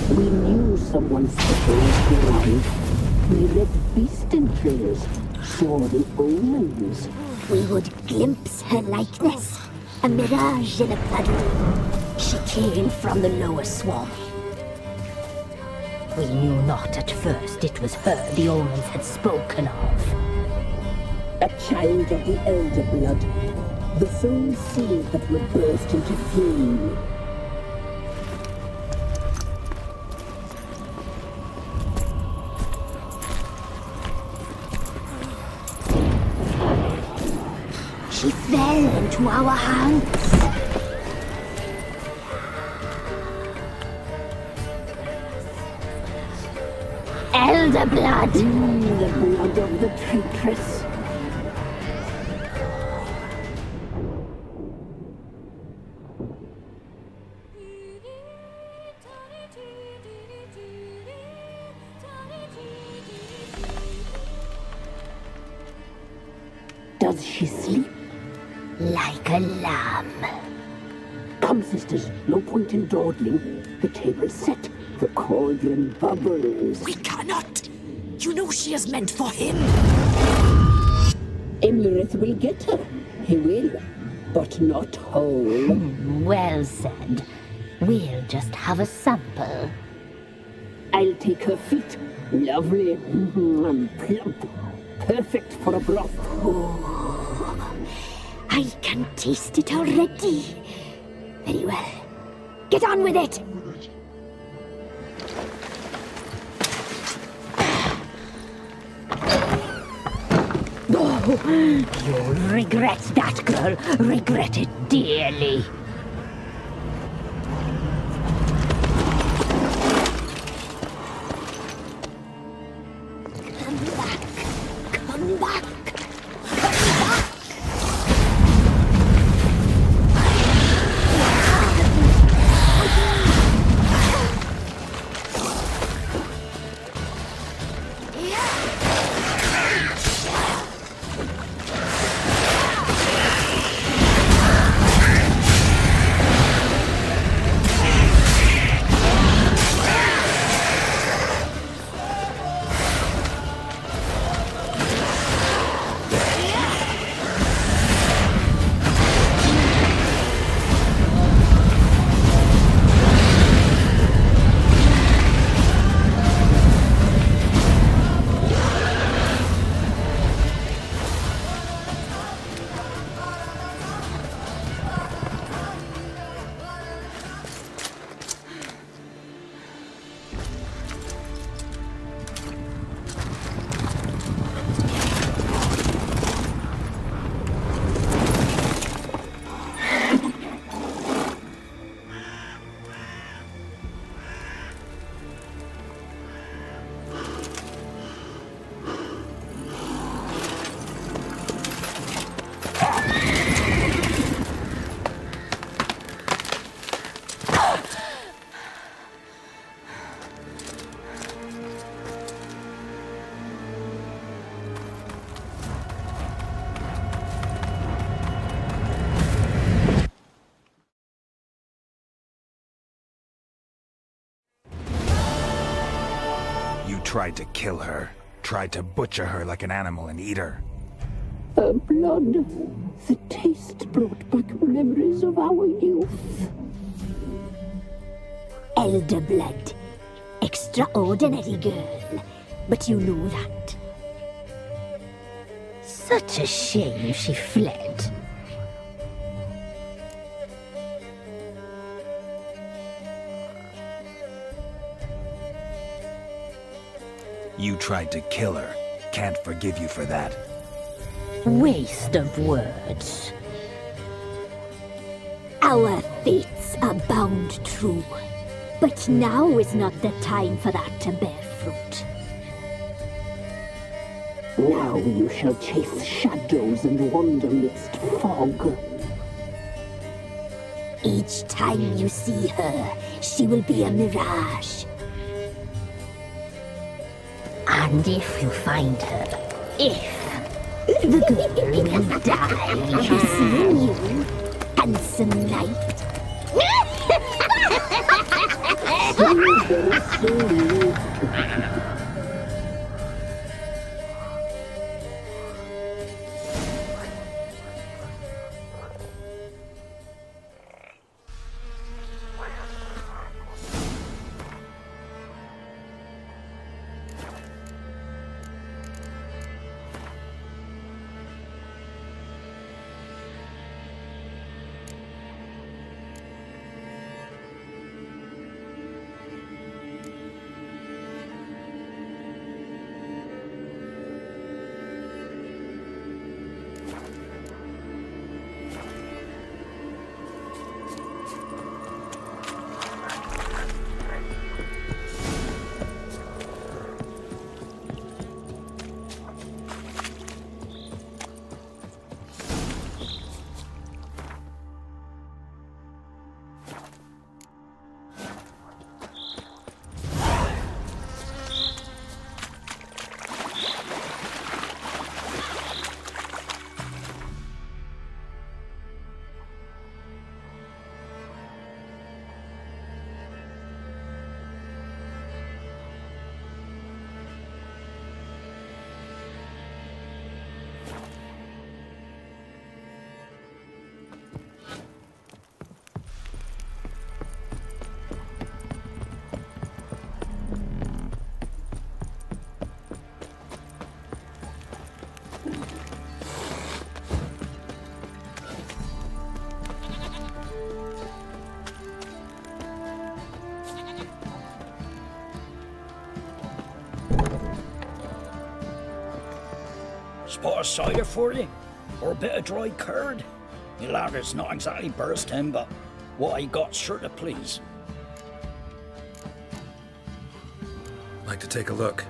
We knew someone special was alive. We read beast entrails, saw the omens. We would glimpse her likeness, a mirage in a puddle. She came from the lower swamp. We knew not at first it was her the omens had spoken of. A child of the elder blood, the soul seed that would burst into flame. She fell into our hands. Elder blood! The blood of the traitress. Does she sleep? Like a lamb. Come, sisters, no point in dawdling. The table's set. The cauldron bubbles. We cannot! You know she is meant for him! Emlyrith will get her. He will. But not whole. Well said. We'll just have a sample. I'll take her feet. Lovely. And plump. Perfect for a broth. Oh, I can taste it already. Very well. Get on with it! You'll regret that, girl. Regret it dearly. Come back. Come back. tried to kill her. Tried to butcher her like an animal and eat her. Her blood, the taste brought back memories of our youth. Elder blood. Extraordinary girl. But you know that. Such a shame she fled. You tried to kill her. Can't forgive you for that. Waste of words. Our fates are bound true. But now is not the time for that to bear fruit. Now you shall chase shadows and wander midst fog. Each time you see her, she will be a mirage. And if you find her, the girl will die. Seeing you, handsome knight. Spot of cider for you? Or a bit of dry curd? Me lad, it's not exactly bursting, but what I got's sure to please. Like to take a look.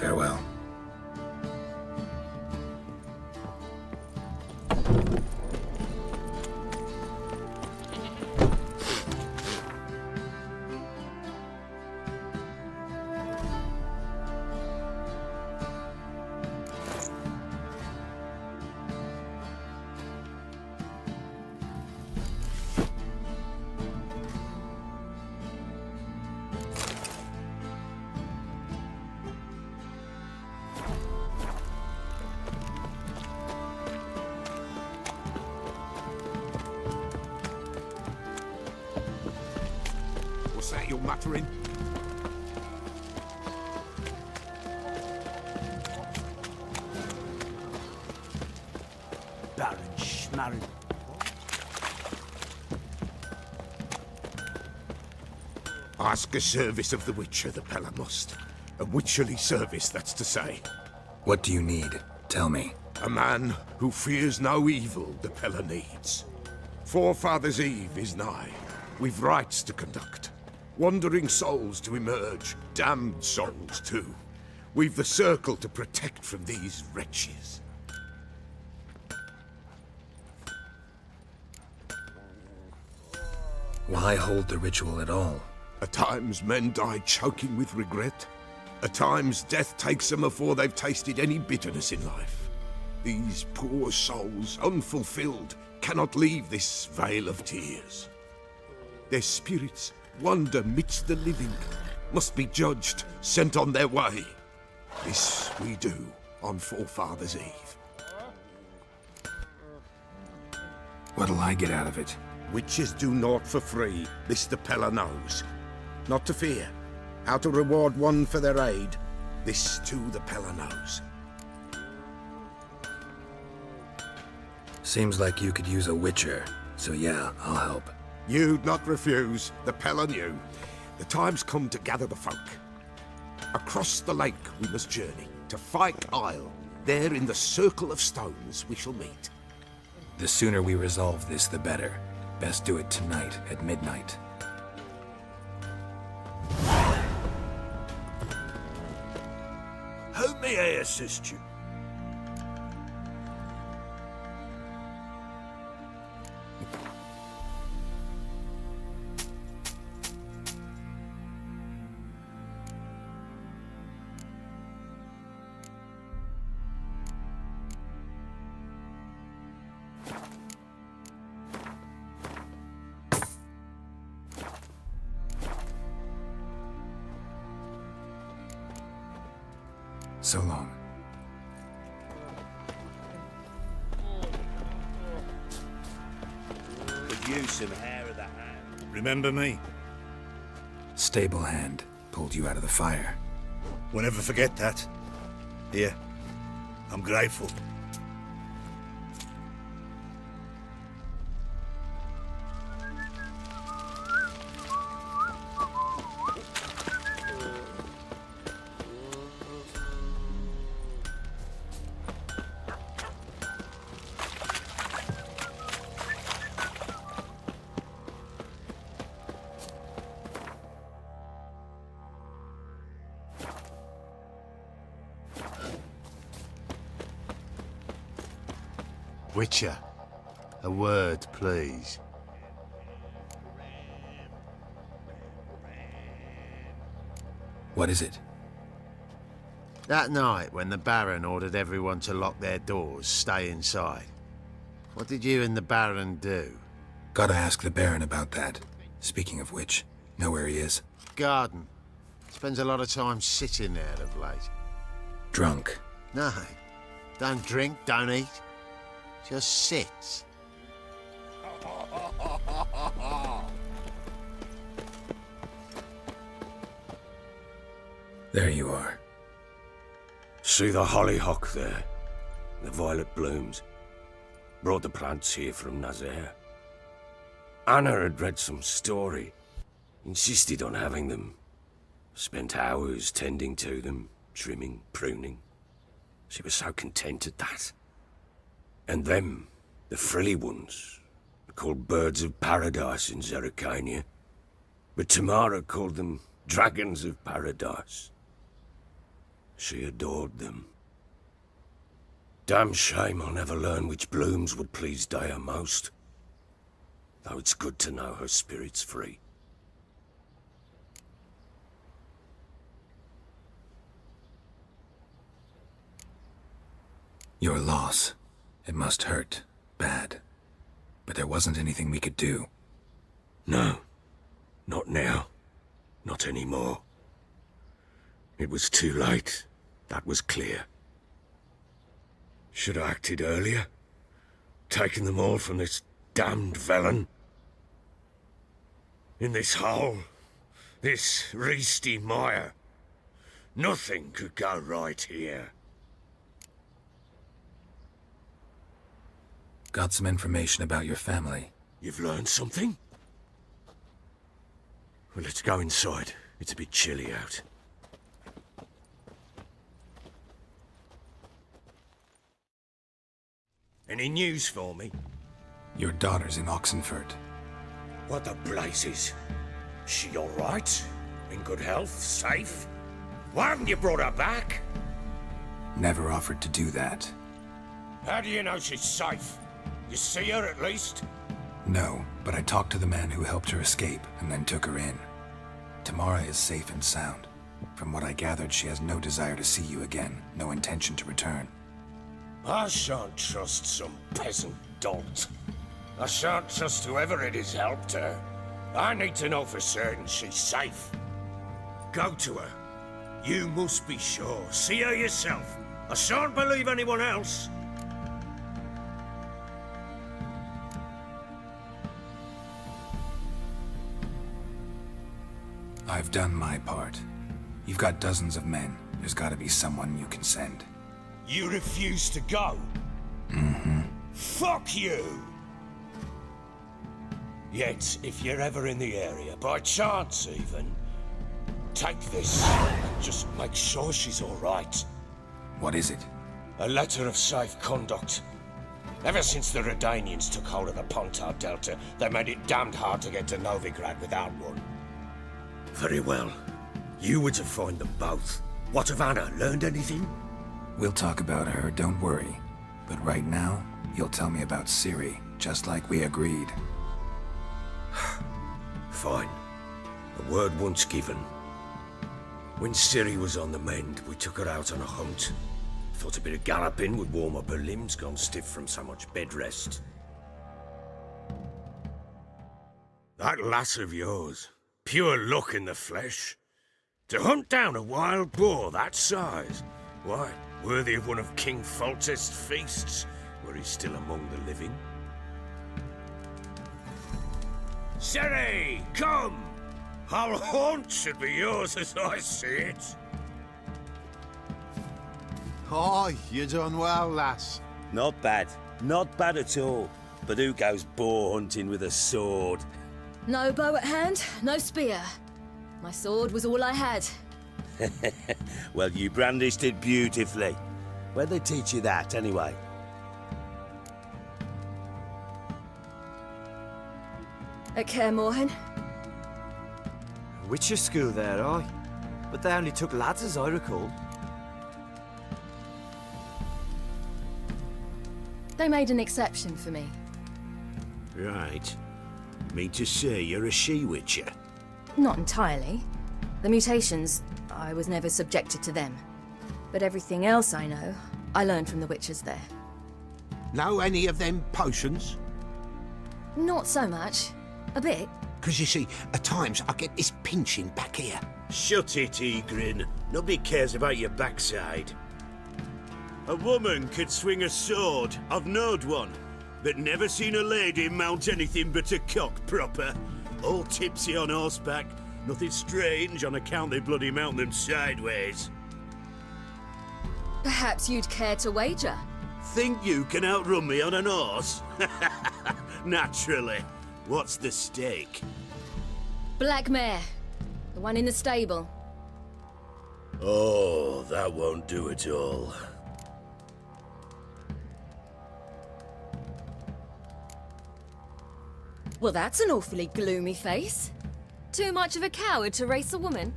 Farewell. What's that you're muttering? Baron Schmarren. Ask a service of the Witcher, the Pella must. A witcherly service, that's to say. What do you need? Tell me. A man who fears no evil the Pella needs. Forefathers' Eve is nigh. We've rites to conduct. Wandering souls to emerge. Damned souls, too. We've the circle to protect from these wretches. Why hold the ritual at all? At times men die choking with regret. At times death takes them before they've tasted any bitterness in life. These poor souls, unfulfilled, cannot leave this vale of tears. Their spirits wander midst the living, must be judged, sent on their way. This we do on Forefathers' Eve. What'll I get out of it? Witches do naught for free, this the Pella knows. Not to fear. How to reward one for their aid, this too the Pella knows. Seems like you could use a witcher, so yeah, I'll help. You'd not refuse, the Pella knew. The time's come to gather the folk. Across the lake we must journey, to Fyke Isle. There in the circle of stones we shall meet. The sooner we resolve this, the better. Best do it tonight at midnight. How may I assist you? So long. Could use some hair of the hand. Remember me? Stable hand pulled you out of the fire. Won't ever forget that. Here, I'm grateful. Witcher, a word, please. What is it? That night when the Baron ordered everyone to lock their doors, stay inside. What did you and the Baron do? Gotta ask the Baron about that. Speaking of which, know where he is? Garden. Spends a lot of time sitting there of late. Drunk. No. Don't drink, don't eat. Just sits. There you are. See the hollyhock there? The violet blooms. Brought the plants here from Nazaire. Anna had read some story. Insisted on having them. Spent hours tending to them, trimming, pruning. She was so content at that. And them, the frilly ones, called birds of paradise in Zerrikania. But Tamara called them dragons of paradise. She adored them. Damn shame I'll never learn which blooms would please Dea most. Though it's good to know her spirit's free. Your loss. It must hurt. Bad. But there wasn't anything we could do. No. Not now. Not anymore. It was too late. That was clear. Should have acted earlier. Taken them all from this damned villain. In this hole. This reesty mire. Nothing could go right here. Got some information about your family. You've learned something? Well, let's go inside. It's a bit chilly out. Any news for me? Your daughter's in Oxenfurt. What the blazes? She all right? In good health? Safe? Why haven't you brought her back? Never offered to do that. How do you know she's safe? You see her at least? No, but I talked to the man who helped her escape and then took her in. Tamara is safe and sound. From what I gathered, she has no desire to see you again, no intention to return. I shan't trust some peasant dolt. I shan't trust whoever it is helped her. I need to know for certain she's safe. Go to her. You must be sure. See her yourself. I shan't believe anyone else. I've done my part. You've got dozens of men. There's gotta be someone you can send. You refuse to go? Mm-hmm. Fuck you! Yet, if you're ever in the area, by chance even, take this. Just make sure she's all right. What is it? A letter of safe conduct. Ever since the Redanians took hold of the Pontar Delta, they made it damned hard to get to Novigrad without one. Very well. You were to find them both. What of Anna? Learned anything? We'll talk about her, don't worry. But right now, you'll tell me about Ciri, just like we agreed. Fine. A word once given. When Ciri was on the mend, we took her out on a hunt. Thought a bit of galloping would warm up her limbs, gone stiff from so much bed rest. That lass of yours, pure luck in the flesh. To hunt down a wild boar that size, why, worthy of one of King Foltest's feasts, were he still among the living. Ciri, come! Our haunt should be yours as I see it. Oh, you done well, lass. Not bad. Not bad at all. But who goes boar hunting with a sword? No bow at hand, no spear. My sword was all I had. Well, you brandished it beautifully. Where'd they teach you that, anyway? At Kaer Morhen. Witcher school there, aye. But they only took lads, as I recall. They made an exception for me. Right. Mean to say you're a she-witcher? Not entirely. The mutations, I was never subjected to them. But everything else I know, I learned from the witches there. Know any of them potions? Not so much. A bit. Because you see, at times I get this pinching back here. Shut it, Egrin. Nobody cares about your backside. A woman could swing a sword. I've knowed one. But never seen a lady mount anything but a cock proper. All tipsy on horseback. Nothing strange on account they bloody mount them sideways. Perhaps you'd care to wager? Think you can outrun me on an horse? Naturally. What's the stake? Black mare. The one in the stable. Oh, that won't do at all. Well, that's an awfully gloomy face. Too much of a coward to race a woman?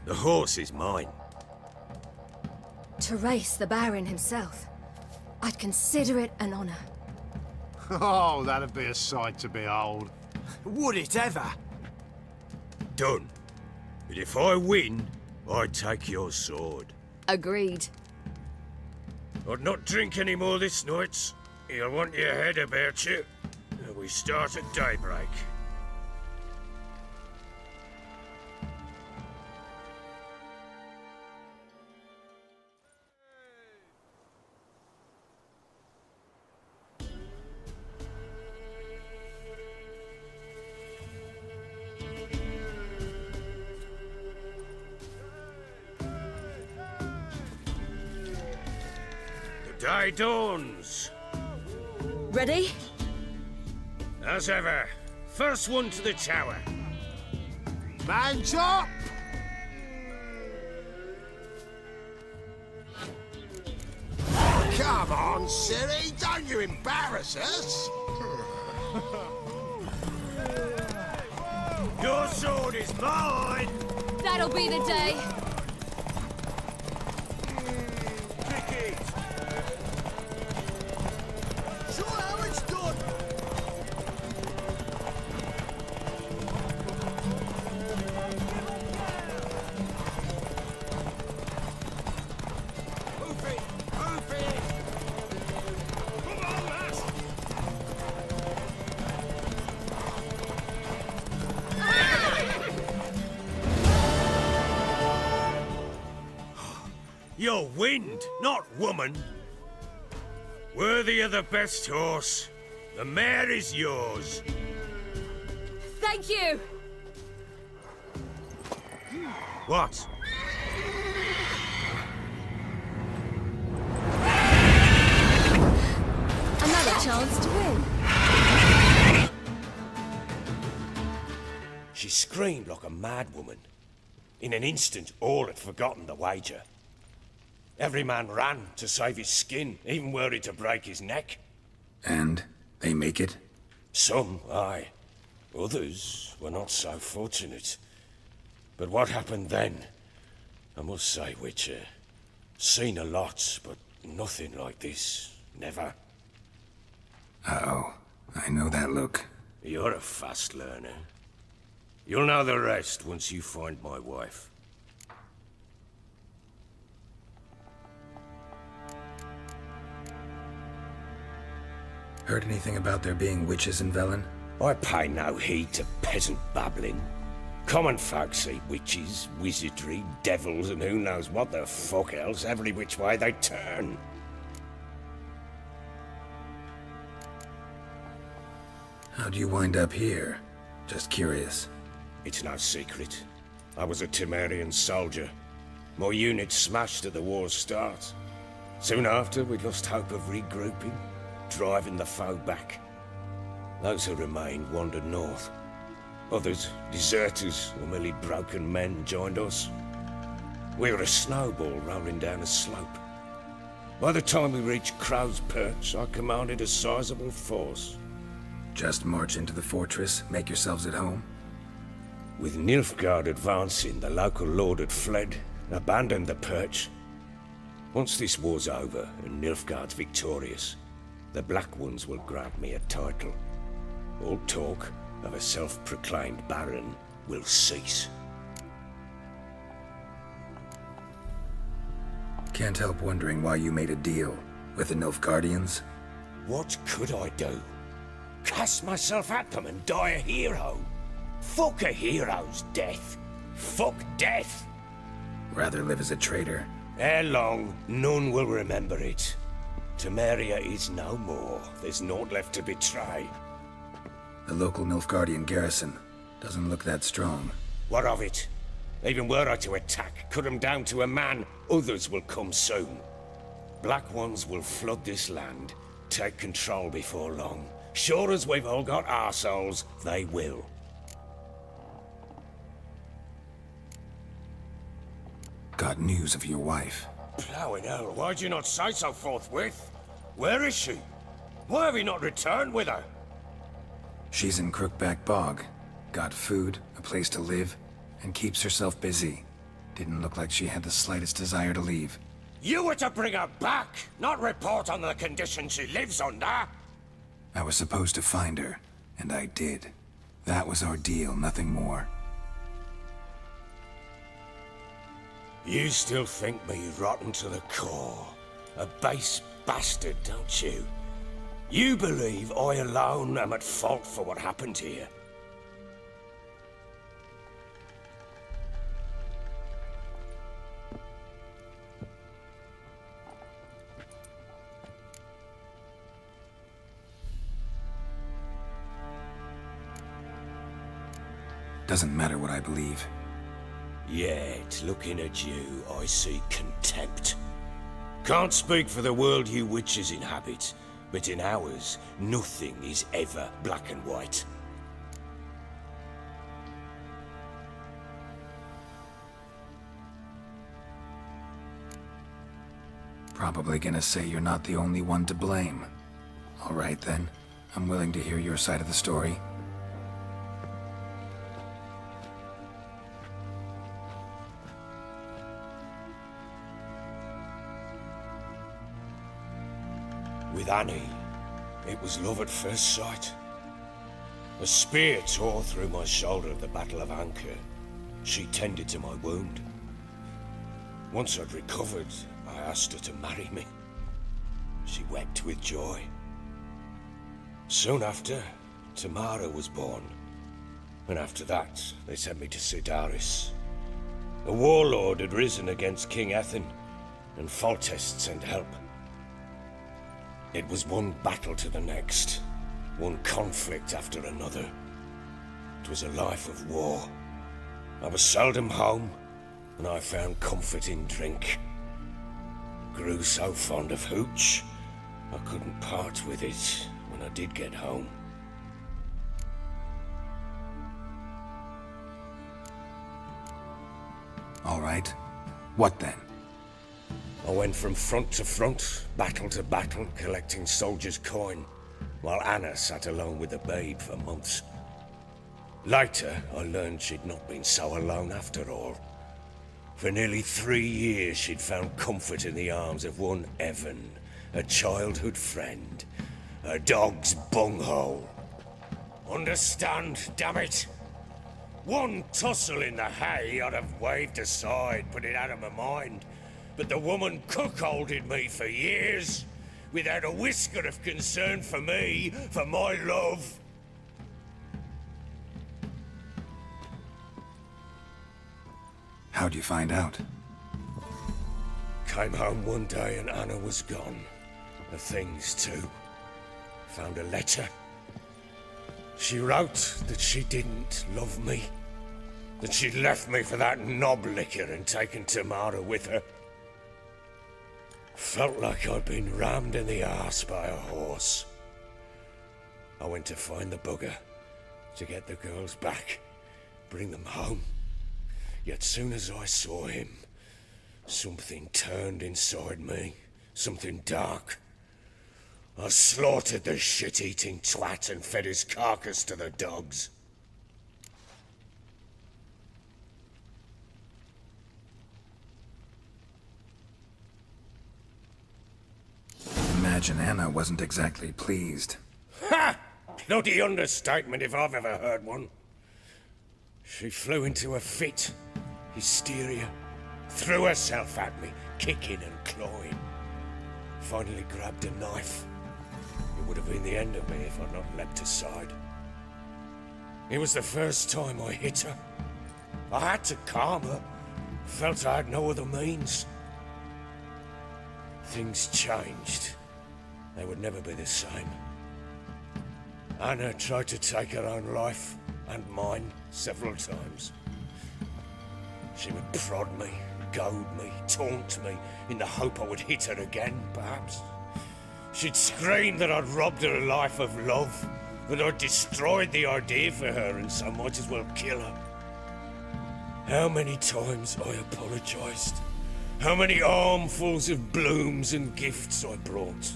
The horse is mine. To race the Baron himself, I'd consider it an honor. Oh, that'd be a sight to behold. Would it ever? Done. But if I win, I take your sword. Agreed. I'd not drink any more this night. You'll want your head about you. We start at daybreak. The day dawns. Ready? As ever, first one to the tower. Man's up! Come on, Siri, don't you embarrass us! Your sword is mine! That'll be the day. Kick it! Show how it's done! Move it! Move it! Come on, lass! You're wind, not woman. Worthy of the best horse. The mare is yours. Thank you! What? Another chance to win. She screamed like a mad woman. In an instant, all had forgotten the wager. Every man ran to save his skin, even worried to break his neck. And they make it? Some, aye. Others were not so fortunate. But what happened then? I must say, Witcher, seen a lot, but nothing like this. Never. Uh-oh. I know that look. You're a fast learner. You'll know the rest once you find my wife. Heard anything about there being witches in Velen? I pay no heed to peasant babbling. Common folk see witches, wizardry, devils, and who knows what the fuck else every which way they turn. How'd you wind up here? Just curious. It's no secret. I was a Temerian soldier. My unit smashed at the war's start. Soon after, we lost hope of regrouping, driving the foe back. Those who remained wandered north. Others, deserters or merely broken men, joined us. We were a snowball rolling down a slope. By the time we reached Crow's Perch, I commanded a sizable force. Just march into the fortress, make yourselves at home? With Nilfgaard advancing, the local lord had fled, abandoned the Perch. Once this war's over and Nilfgaard's victorious, the Black Ones will grant me a title. All talk of a self-proclaimed baron will cease. Can't help wondering why you made a deal with the Nilfgaardians. What could I do? Cast myself at them and die a hero? Fuck a hero's death. Fuck death. Rather live as a traitor. Ere long, none will remember it. Temeria is no more. There's naught left to betray. The local Nilfgaardian garrison doesn't look that strong. What of it? Even were I to attack, cut them down to a man, others will come soon. Black Ones will flood this land, take control before long. Sure as we've all got arseholes, they will. Got news of your wife. Plowing hell, why'd you not say so forthwith? Where is she? Why have you not returned with her? She's in Crookback Bog. Got food, a place to live, and keeps herself busy. Didn't look like she had the slightest desire to leave. You were to bring her back, not report on the conditions she lives under. I was supposed to find her, and I did. That was our deal, nothing more. You still think me rotten to the core. A base bastard, don't you? You believe I alone am at fault for what happened here. Doesn't matter what I believe. Yet, looking at you, I see contempt. Can't speak for the world you witches inhabit, but in ours, nothing is ever black and white. Probably gonna say you're not the only one to blame. All right then, I'm willing to hear your side of the story. With Annie, it was love at first sight. A spear tore through my shoulder at the Battle of Anchor. She tended to my wound. Once I'd recovered, I asked her to marry me. She wept with joy. Soon after, Tamara was born. And after that, they sent me to Sidaris. A warlord had risen against King Ethan, and Foltest sent help. It was one battle to the next, one conflict after another. It was a life of war. I was seldom home, and I found comfort in drink. Grew so fond of hooch, I couldn't part with it when I did get home. All right. What then? I went from front to front, battle to battle, collecting soldiers' coin, while Anna sat alone with the babe for months. Later, I learned she'd not been so alone after all. For nearly 3 years, she'd found comfort in the arms of one Evan, a childhood friend, a dog's bunghole. Understand, damn it? One tussle in the hay I'd have waved aside, put it out of my mind. But the woman cuckolded me for years, without a whisker of concern for me, for my love. How'd you find out? Came home one day and Anna was gone. The things too. Found a letter. She wrote that she didn't love me. That she'd left me for that knob licker and taken Tamara with her. Felt like I'd been rammed in the arse by a horse. I went to find the bugger, to get the girls back, bring them home. Yet soon as I saw him, something turned inside me, something dark. I slaughtered the shit-eating twat and fed his carcass to the dogs. Imagine Anna wasn't exactly pleased. Ha! Bloody understatement if I've ever heard one. She flew into a fit, hysteria, threw herself at me, kicking and clawing. Finally grabbed a knife. It would have been the end of me if I'd not leapt aside. It was the first time I hit her. I had to calm her. Felt I had no other means. Things changed. They would never be the same. Anna tried to take her own life, and mine, several times. She would prod me, goad me, taunt me, in the hope I would hit her again, perhaps. She'd scream that I'd robbed her life of love, that I'd destroyed the idea for her, and so might as well kill her. How many times I apologized. How many armfuls of blooms and gifts I brought.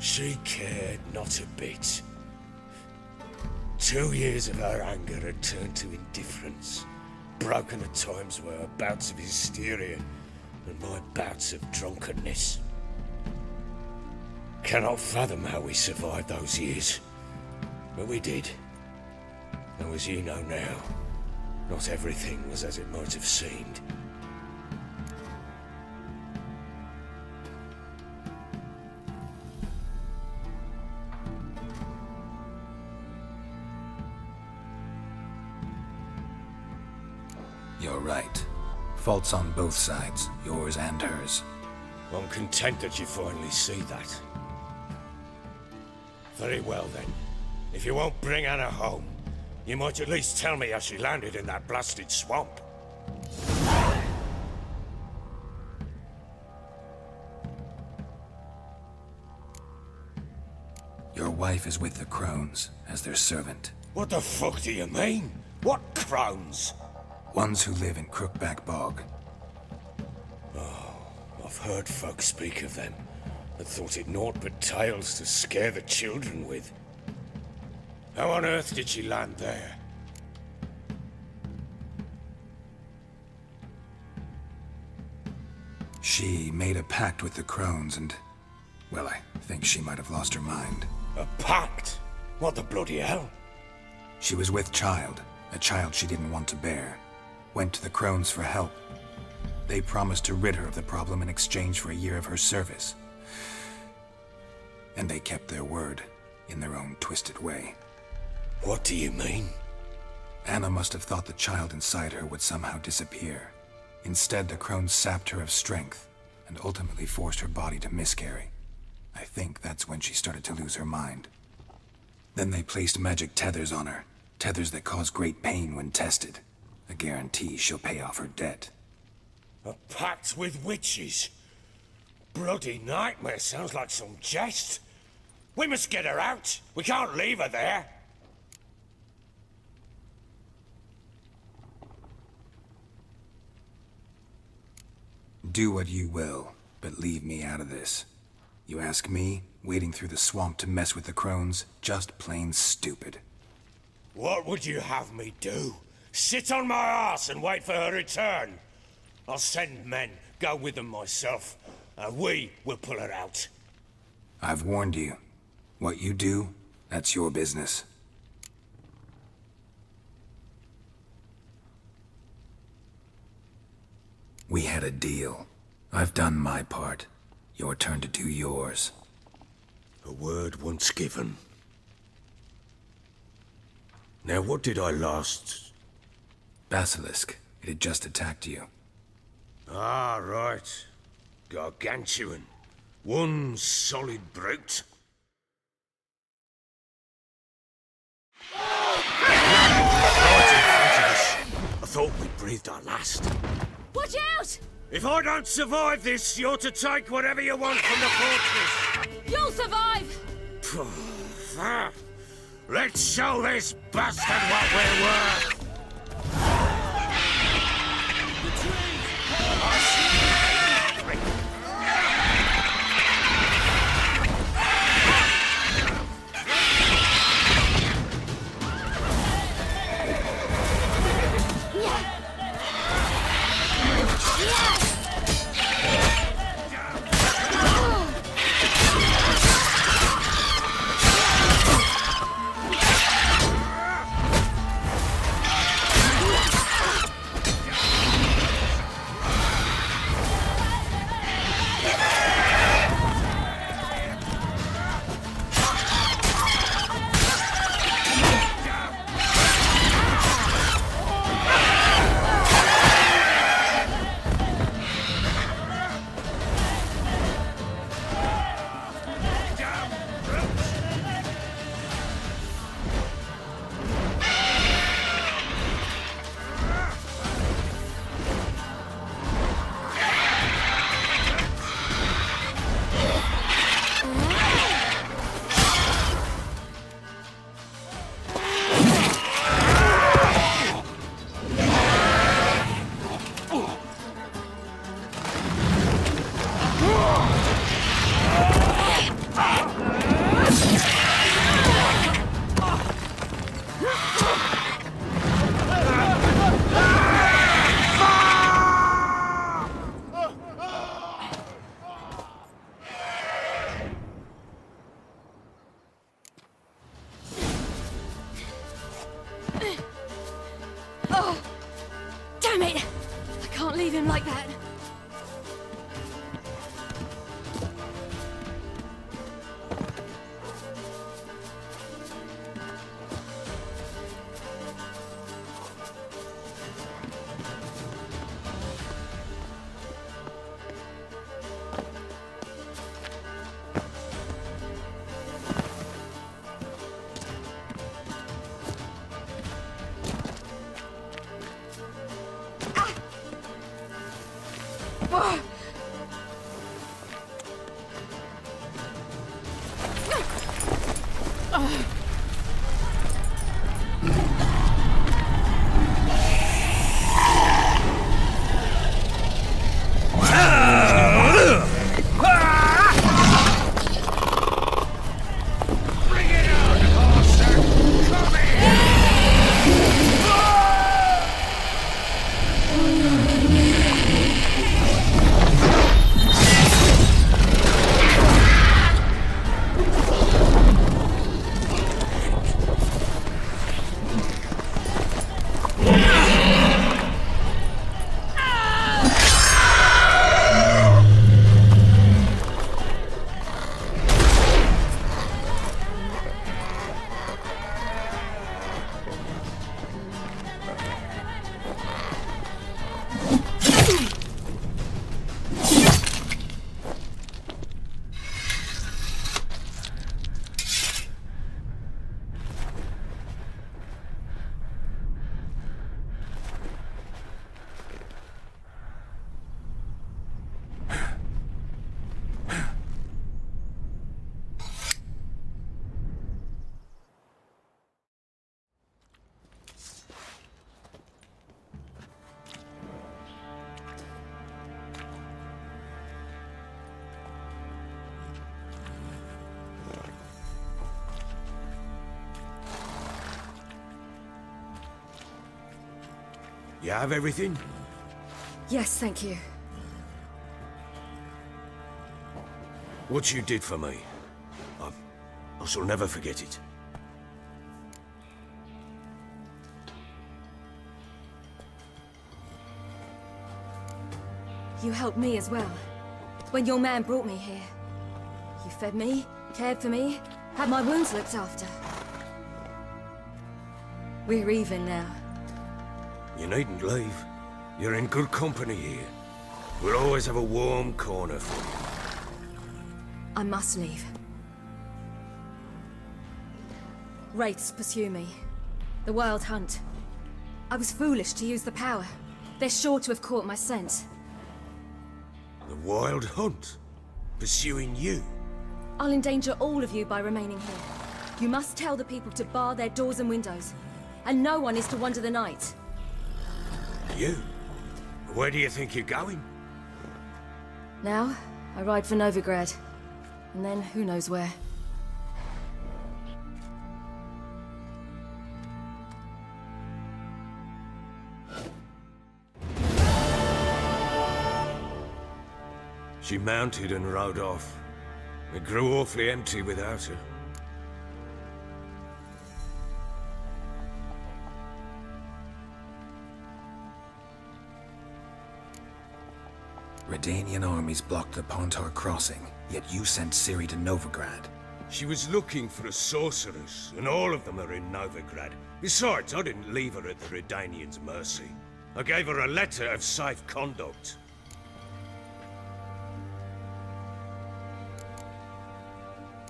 She cared not a bit. 2 years of her anger had turned to indifference, broken at times by her bouts of hysteria, and my bouts of drunkenness. Cannot fathom how we survived those years, but we did. And as you know now, not everything was as it might have seemed. You're right. Faults on both sides, yours and hers. I'm content that you finally see that. Very well then. If you won't bring Anna home, you might at least tell me how she landed in that blasted swamp. Your wife is with the Crones, as their servant. What the fuck do you mean? What Crones? Ones who live in Crookback Bog. Oh, I've heard folk speak of them, and thought it naught but tales to scare the children with. How on earth did she land there? She made a pact with the Crones and... well, I think she might have lost her mind. A pact? What the bloody hell? She was with child, a child she didn't want to bear. Went to the Crones for help. They promised to rid her of the problem in exchange for a year of her service. And they kept their word, in their own twisted way. What do you mean? Anna must have thought the child inside her would somehow disappear. Instead, the Crones sapped her of strength, and ultimately forced her body to miscarry. I think that's when she started to lose her mind. Then they placed magic tethers on her, tethers that cause great pain when tested. A guarantee she'll pay off her debt. A pact with witches? Bloody nightmare, sounds like some jest. We must get her out. We can't leave her there. Do what you will, but leave me out of this. You ask me, wading through the swamp to mess with the Crones, just plain stupid. What would you have me do? Sit on my ass and wait for her return? I'll send men, go with them myself, and we will pull her out. I've warned you. What you do, that's your business. We had a deal. I've done my part. Your turn to do yours. A word once given. Now what did I last... Basilisk. It had just attacked you. Ah, right. Gargantuan. One solid brute. Right in front of us. I thought we breathed our last. Watch out! If I don't survive this, you're to take whatever you want from the fortress. You'll survive! Let's show this bastard what we're worth! Damn it! I can't leave him like that. You have everything? Yes, thank you. What you did for me, I shall never forget it. You helped me as well. When your man brought me here. You fed me, cared for me, had my wounds looked after. We're even now. You needn't leave. You're in good company here. We'll always have a warm corner for you. I must leave. Wraiths pursue me. The Wild Hunt. I was foolish to use the power. They're sure to have caught my scent. The Wild Hunt? Pursuing you? I'll endanger all of you by remaining here. You must tell the people to bar their doors and windows. And no one is to wander the night. You? Where do you think you're going? Now, I ride for Novigrad. And then, who knows where. She mounted and rode off. It grew awfully empty without her. Redanian armies blocked the Pontar crossing, yet you sent Ciri to Novigrad. She was looking for a sorceress, and all of them are in Novigrad. Besides, I didn't leave her at the Redanians' mercy. I gave her a letter of safe conduct.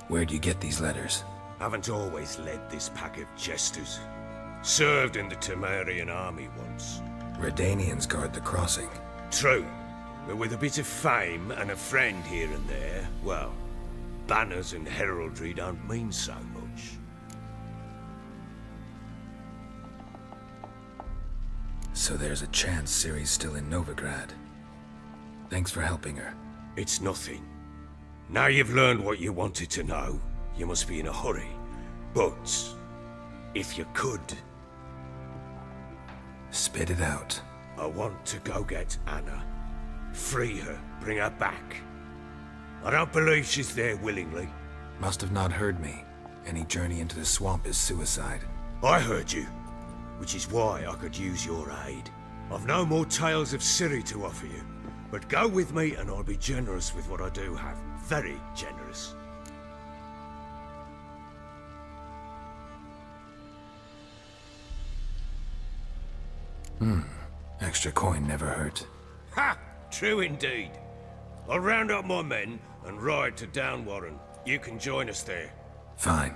Where'd you get these letters? Haven't always led this pack of jesters. Served in the Temerian army once. Redanians guard the crossing. True. But with a bit of fame and a friend here and there, well, banners and heraldry don't mean so much. So there's a chance Ciri's still in Novigrad. Thanks for helping her. It's nothing. Now you've learned what you wanted to know, you must be in a hurry. But, if you could... Spit it out. I want to go get Anna. Free her, bring her back. I don't believe she's there willingly. Must have not heard me. Any journey into the swamp is suicide. I heard you, which is why I could use your aid. I've no more tales of Ciri to offer you, but go with me and I'll be generous with what I do have. Very generous. Extra coin never hurt. Ha! True indeed. I'll round up my men and ride to Downwarren. You can join us there. Fine.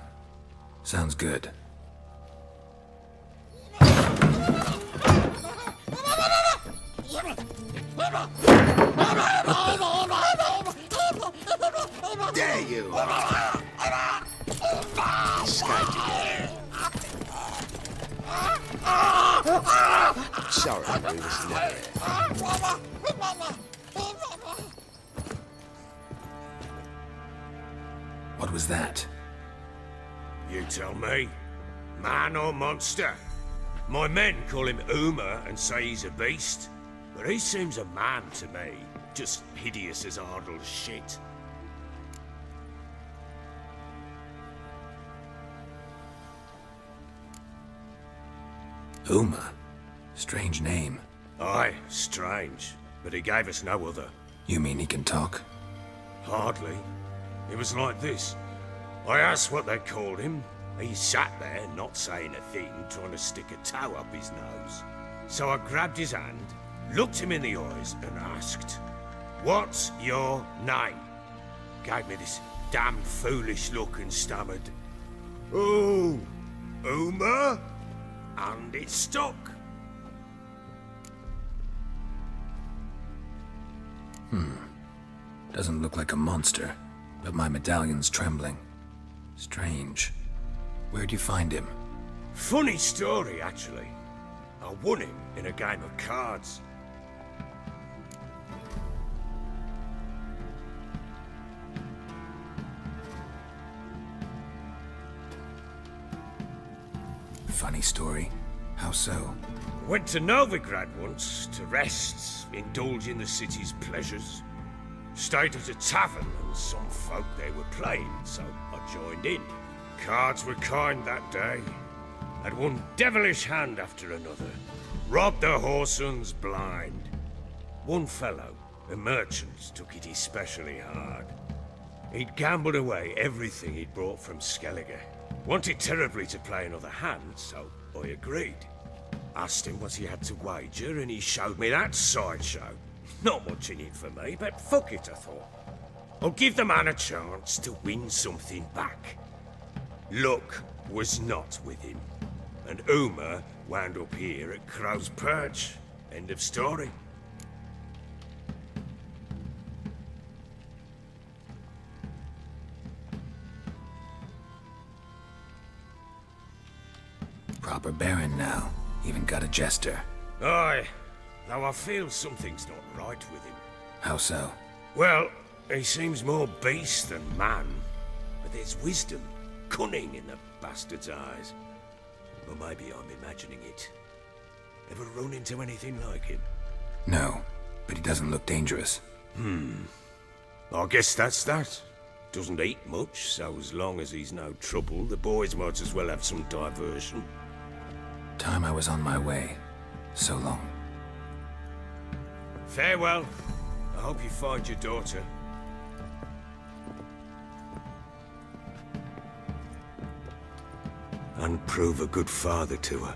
Sounds good. Dare you! Escaped you. Sorry, we was never here. What was that? You tell me. Man or monster? My men call him Uma and say he's a beast, but he seems a man to me. Just hideous as Ardle's shit. Uma? Strange name. Aye, strange. But he gave us no other. You mean he can talk? Hardly. It was like this. I asked what they called him. He sat there, not saying a thing, trying to stick a toe up his nose. So I grabbed his hand, looked him in the eyes, and asked, "What's your name?" Gave me this damn foolish look and stammered, "Oh, Uma?" And it stuck. Doesn't look like a monster, but my medallion's trembling. Strange. Where'd you find him? Funny story, actually. I won him in a game of cards. Funny story. How so? Went to Novigrad once to rest, indulge in the city's pleasures. Stayed at a tavern and some folk there were playing, so I joined in. Cards were kind that day. Had one devilish hand after another. Robbed the whoresons blind. One fellow, a merchant, took it especially hard. He'd gambled away everything he'd brought from Skellige. Wanted terribly to play another hand, so I agreed. Asked him what he had to wager, and he showed me that sideshow. Not much in it for me, but fuck it, I thought. I'll give the man a chance to win something back. Luck was not with him, and Uma wound up here at Crow's Perch. End of story. Proper baron now. Even got a jester. Aye, though I feel something's not right with him. How so? Well, he seems more beast than man, but there's wisdom, cunning in the bastard's eyes. Or maybe I'm imagining it. Ever run into anything like him? No, but he doesn't look dangerous. I guess that's that. Doesn't eat much, so as long as he's no trouble, the boys might as well have some diversion. Time I was on my way. So long. Farewell. I hope you find your daughter. And prove a good father to her.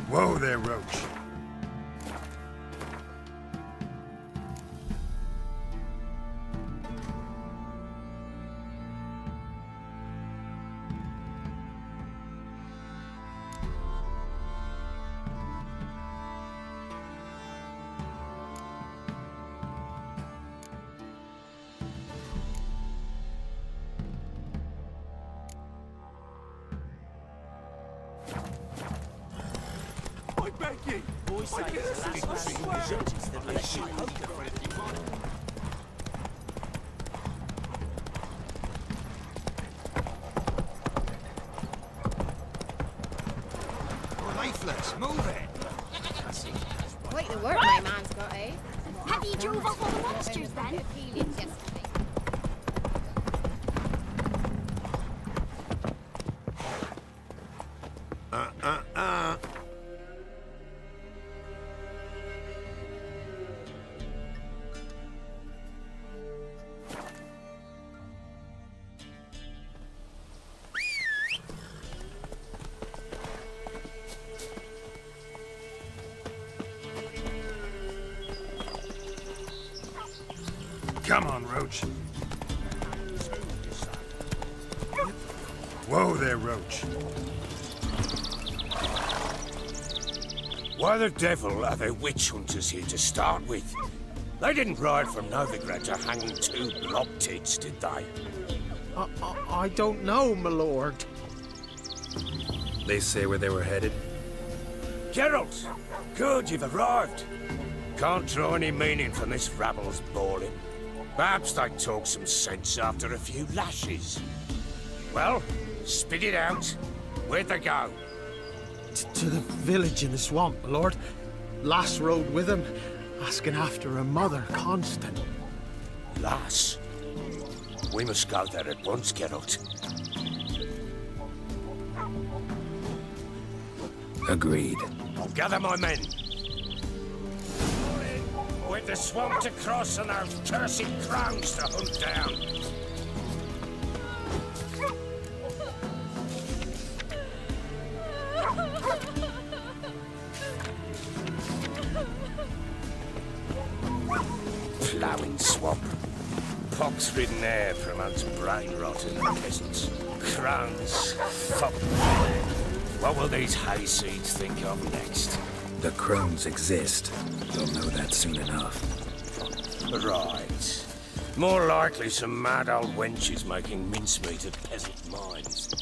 Whoa there, Roach. you. Boys say it's the last man who judges that lets you hope for anything. Leaflets, move it. Quite the work my man's got, eh? Have you drove off all the monsters then? Uh. Come on, Roach. Whoa there, Roach. Why the devil are there witch hunters here to start with? They didn't ride from Novigrad to hanging two blob tits, did they? I don't know, my lord. They say where they were headed? Geralt! Good, you've arrived. Can't draw any meaning from this rabble's bawling. Perhaps they talk some sense after a few lashes. Well, spit it out. Where'd they go? To the village in the swamp, my lord. Lass rode with him, asking after her mother, Constant. Lass? We must go there at once, Geralt. Agreed. Gather my men. With the swamp to cross and those cursed crows to hunt down. Ploughing swamp. Pox-ridden air promotes brain rot in the peasants. Crones. Fuck. What will these hayseeds think of next? The crones exist. You'll know that soon enough. Right. More likely some mad old wenches making mincemeat of peasant minds.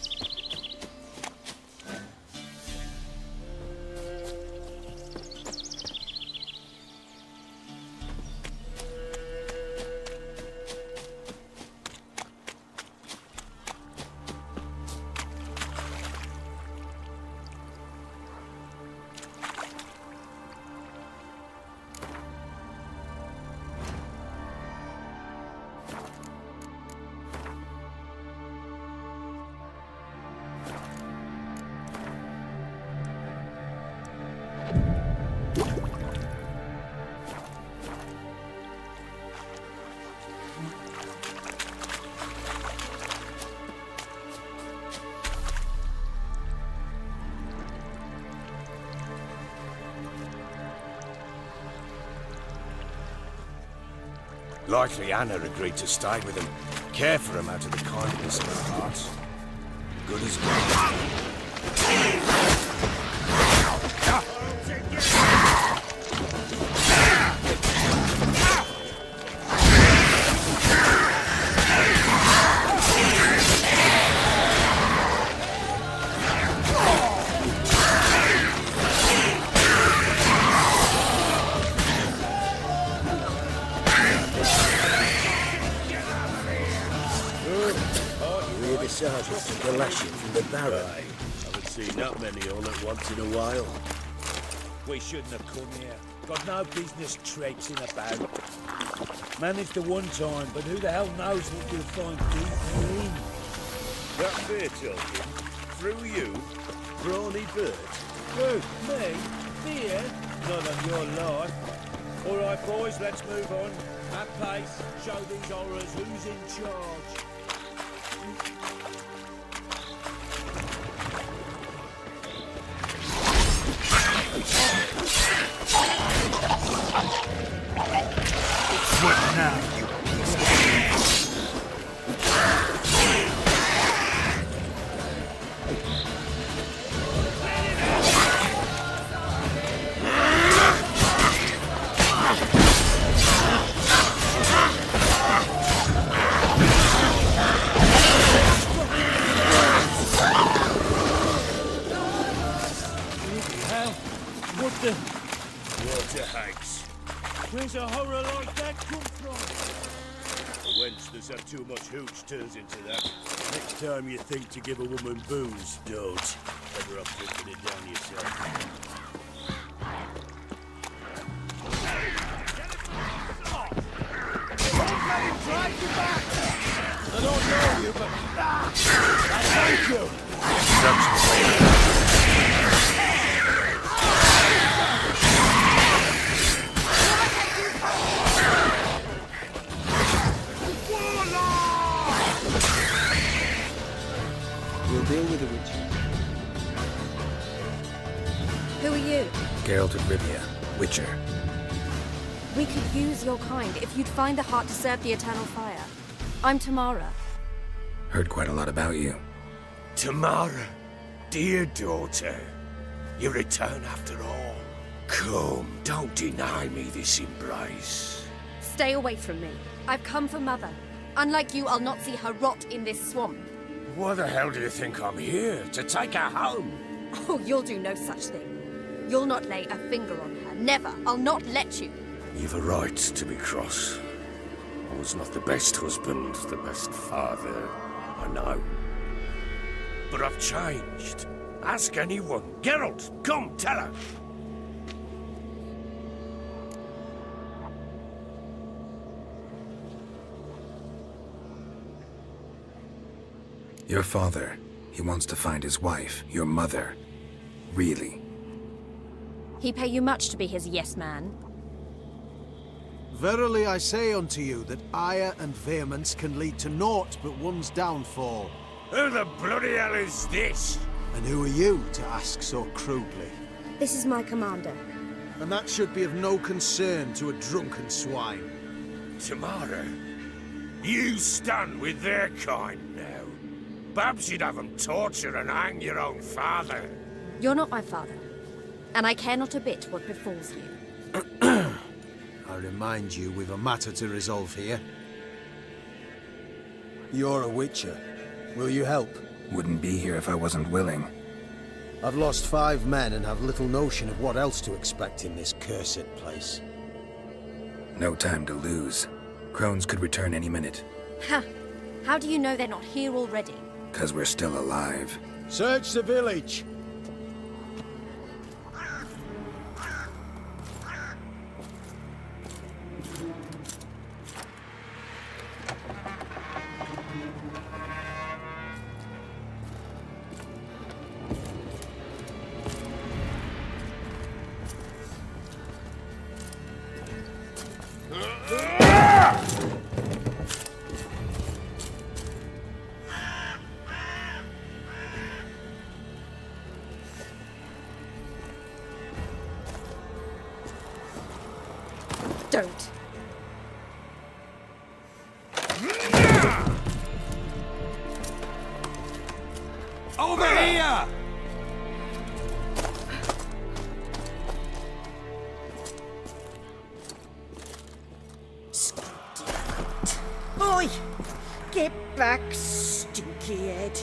Likely Anna agreed to stay with him, care for him out of the kindness of her heart. Good as sergeant took the lashing from the barrow. Haven't seen that many all at once in a while. We shouldn't have come here. Got no business traipsing about. Managed the one time, but who the hell knows what you'll find deep in? That fair talking? Through you? Brawny bird? Who? Me? Fear? Not on your life. All right, boys, let's move on. At pace, show these horrors who's in charge. What now, you piece of What the... Where's a horror like that come from? A wench that's had too much hooch turns into that. Next time you think to give a woman booze, don't. Better off drinking it down yourself. Drive you back! I don't know you, but I thank you! We'll deal with the witch. Who are you? Geralt of Rivia, Witcher. We could use your kind if you'd find the heart to serve the Eternal Fire. I'm Tamara. Heard quite a lot about you. Tamara, dear daughter, you return after all. Come, don't deny me this embrace. Stay away from me. I've come for Mother. Unlike you, I'll not see her rot in this swamp. Why the hell do you think I'm here? To take her home? Oh, you'll do no such thing. You'll not lay a finger on her. Never. I'll not let you. You've a right to be cross. I was not the best husband, the best father, I know. But I've changed. Ask anyone. Geralt, come, tell her. Your father, he wants to find his wife, your mother. Really? He pay you much to be his yes man. Verily I say unto you that ire and vehemence can lead to naught but one's downfall. Who the bloody hell is this? And who are you to ask so crudely? This is my commander. And that should be of no concern to a drunken swine. Tamara, you stand with their kind now. Perhaps you'd have them torture and hang your own father. You're not my father, and I care not a bit what befalls you. I remind you, we've a matter to resolve here. You're a witcher. Will you help? Wouldn't be here if I wasn't willing. I've lost 5 men and have little notion of what else to expect in this cursed place. No time to lose. Crones could return any minute. Ha! How do you know they're not here already? 'Cause we're still alive. Search the village! Don't. Over here! Oi! Get back, stinky head.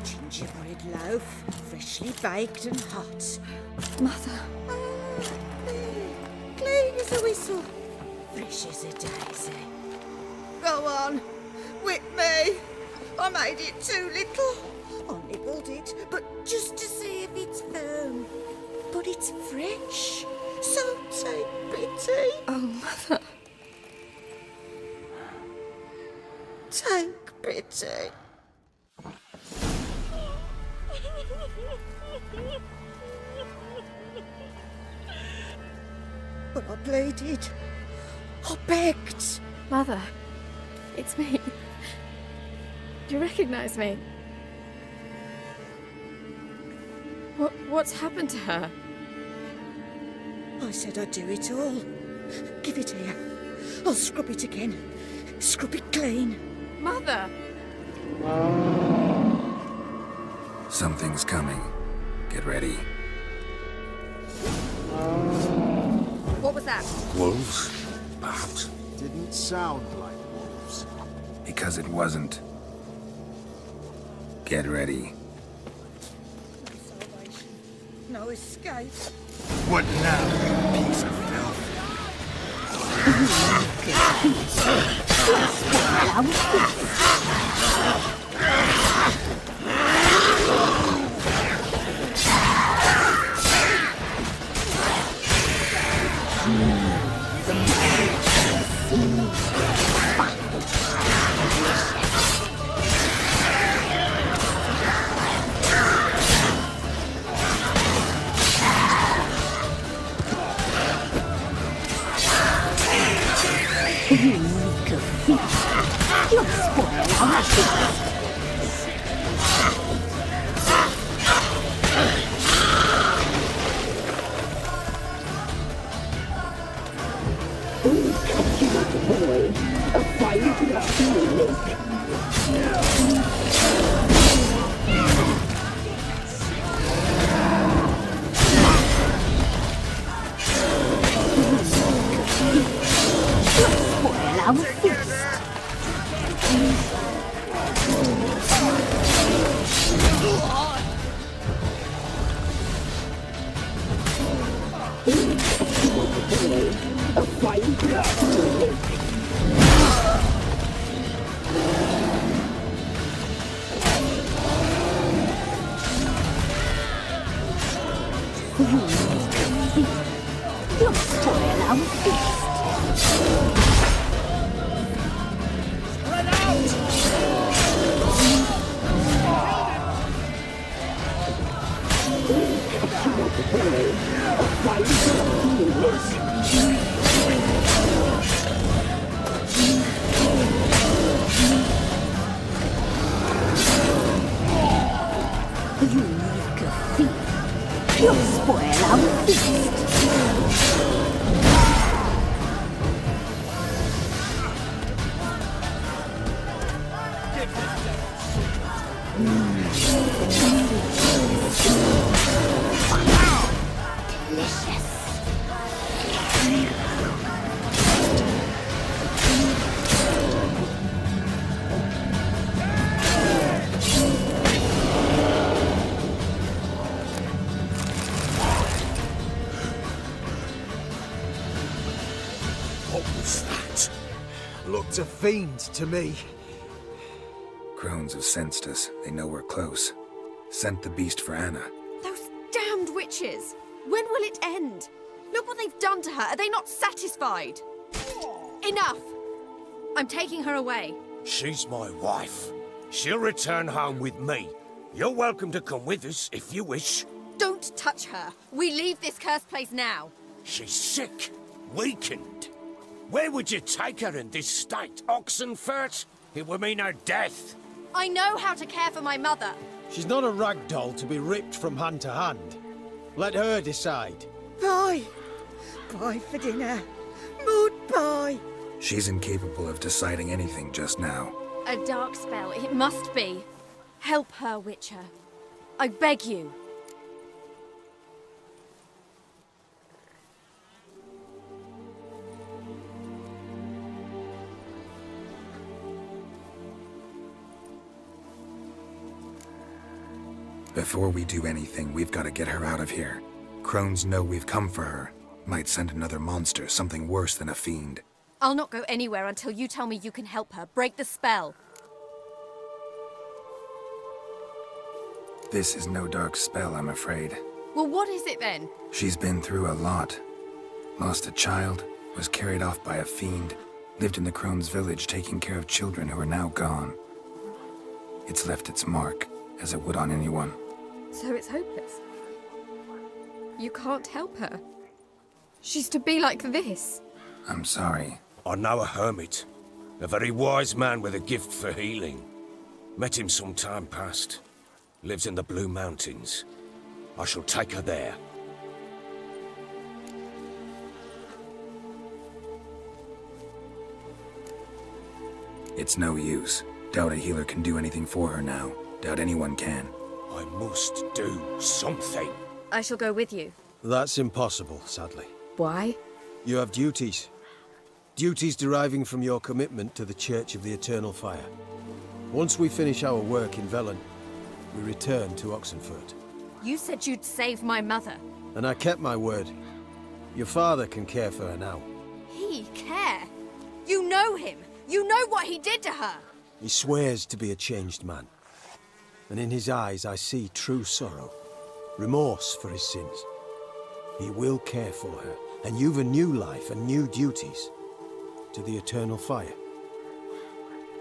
Gingerbread loaf, freshly baked and hot. Mother. Clean as a whistle, fresh as a daisy. Go on, whip me. I made it too little. I nibbled it, but just to see if it's firm. But it's fresh, so take pity. Oh, Mother. Take pity. But I pleaded. I begged. Mother, it's me. Do you recognize me? What's happened to her? I said I'd do it all. Give it here. I'll scrub it again. Scrub it clean. Mother! Something's coming. Get ready. What was that? Wolves? Perhaps. Didn't sound like wolves. Because it wasn't. Get ready. No escape. What now, you piece of filth? A fiend to me. Crones have sensed us. They know we're close. Sent the beast for Anna. Those damned witches! When will it end? Look what they've done to her. Are they not satisfied? Enough! I'm taking her away. She's my wife. She'll return home with me. You're welcome to come with us if you wish. Don't touch her. We leave this cursed place now. She's sick, weakened. Where would you take her in this state? Oxenfurt? It would mean her death. I know how to care for my mother. She's not a rag doll to be ripped from hand to hand. Let her decide. Bye. Bye for dinner. Mood bye. She's incapable of deciding anything just now. A dark spell, it must be. Help her, Witcher. I beg you. Before we do anything, we've got to get her out of here. Crones know we've come for her. Might send another monster, something worse than a fiend. I'll not go anywhere until you tell me you can help her. Break the spell. This is no dark spell, I'm afraid. Well, what is it then? She's been through a lot. Lost a child, was carried off by a fiend, lived in the Crones village taking care of children who are now gone. It's left its mark, as it would on anyone. So it's hopeless. You can't help her. She's to be like this. I'm sorry. I know a hermit. A very wise man with a gift for healing. Met him some time past. Lives in the Blue Mountains. I shall take her there. It's no use. Doubt a healer can do anything for her now. Doubt anyone can. I must do something. I shall go with you. That's impossible, sadly. Why? You have duties. Duties deriving from your commitment to the Church of the Eternal Fire. Once we finish our work in Velen, we return to Oxenfurt. You said you'd save my mother. And I kept my word. Your father can care for her now. He? we care? You know him. You know what he did to her. He swears to be a changed man. And in his eyes I see true sorrow, remorse for his sins. He will care for her, and you've a new life and new duties. To the eternal fire.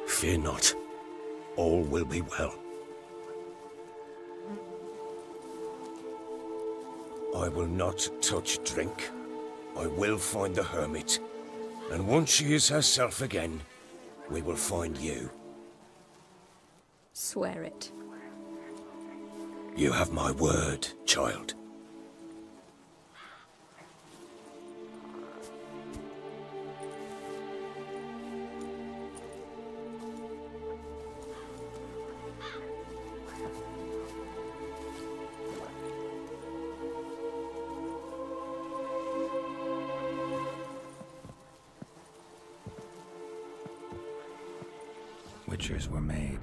Fear not. All will be well. I will not touch drink. I will find the hermit. And once she is herself again, we will find you. Swear it. You have my word, child. Witchers were made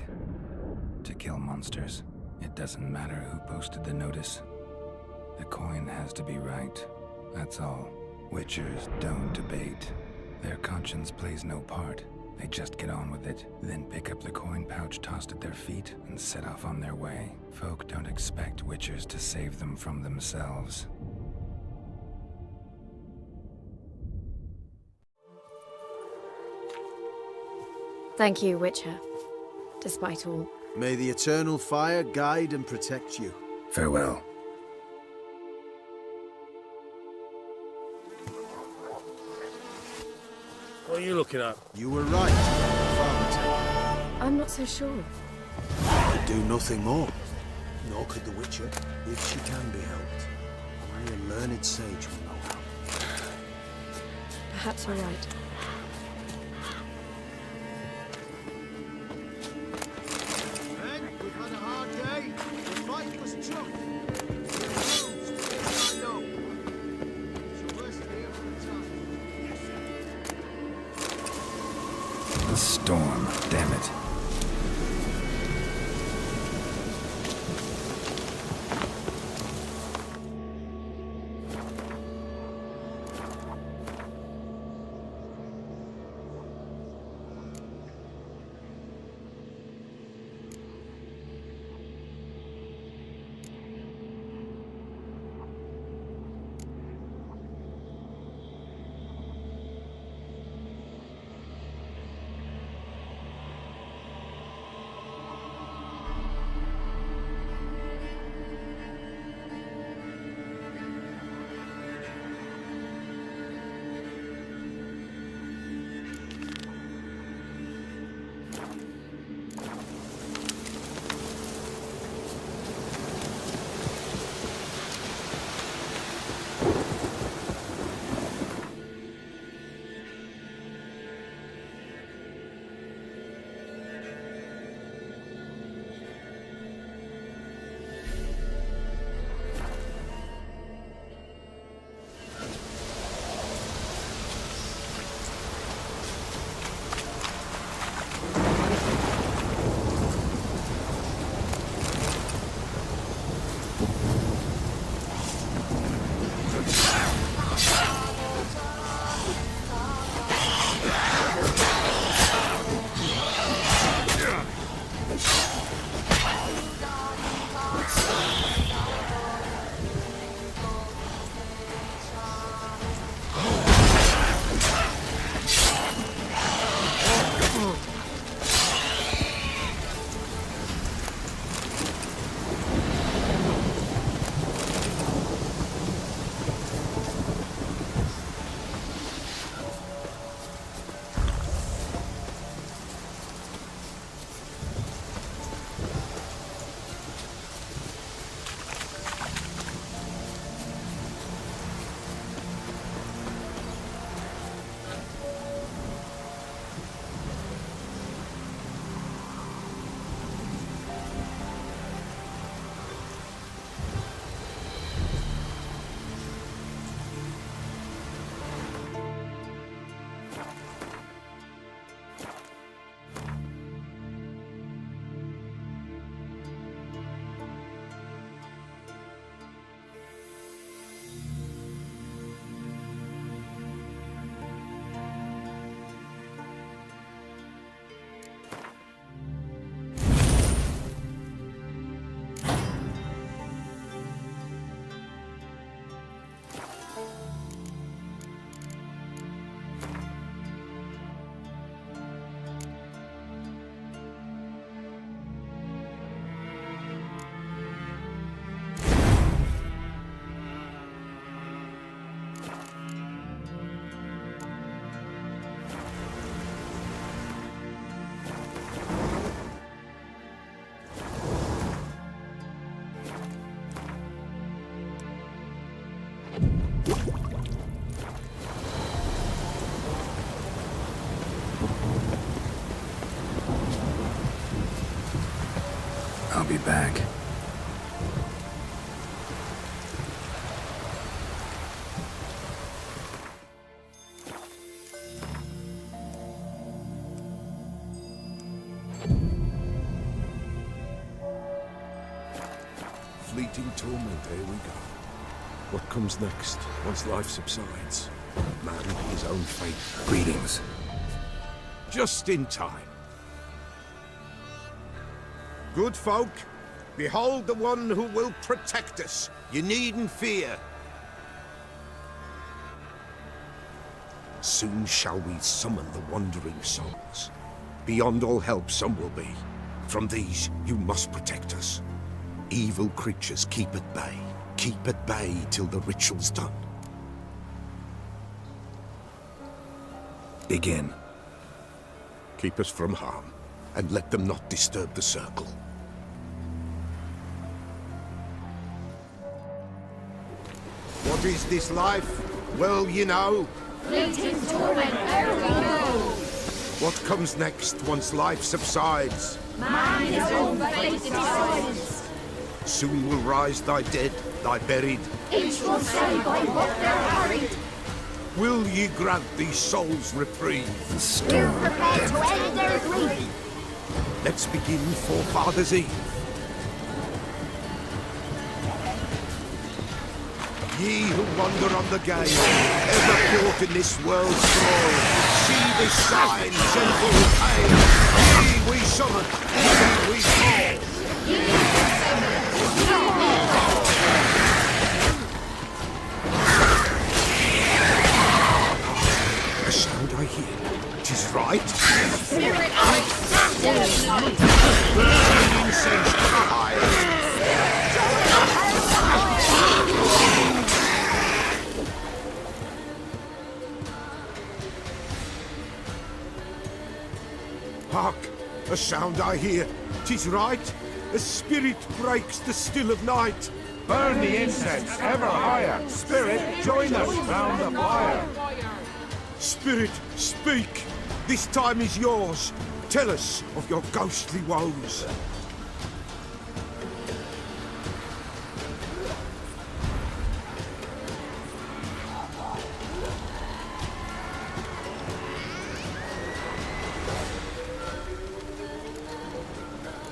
to kill monsters. It doesn't matter who posted the notice. The coin has to be right. That's all. Witchers don't debate. Their conscience plays no part. They just get on with it, then pick up the coin pouch tossed at their feet and set off on their way. Folk don't expect witchers to save them from themselves. Thank you, Witcher. Despite all. May the eternal fire guide and protect you. Farewell. What are you looking at? You were right, Father. I'm not so sure. Could do nothing more. Nor could the Witcher, if she can be helped. Only a learned sage will know how. Perhaps you're right. We've had a hard day. The fight was tough. I know. So rest here for a time. The storm, damn it. fleeting torment, here we go. What comes next, once life subsides? Man, his own fate. Greetings. Just in time. Good folk, behold the one who will protect us. You needn't fear. Soon shall we summon the wandering souls. Beyond all help some will be. From these, you must protect us. Evil creatures keep at bay. Keep at bay till the ritual's done. Begin. Keep us from harm, and let them not disturb the circle. What is this life? Well, you know. Fleeting torment, there we go. What comes next once life subsides? Man his own fate decides. Soon will rise thy dead, thy buried. Each will say by what they're harried. Will ye grant these souls reprieve? We're prepared to end their grief. Let's begin Forefathers' Eve. Ye who wander on the gale, ever caught in this world's thrall, see this sign, gentle pain. Ye we summon, ye we call. A sound I hear, 'tis right. Spirit of Burning incense high. Hark! A sound I hear. 'Tis right. A spirit breaks the still of night. Burn the incense ever higher. Spirit, join us round the fire. Spirit, speak. This time is yours. Tell us of your ghostly woes.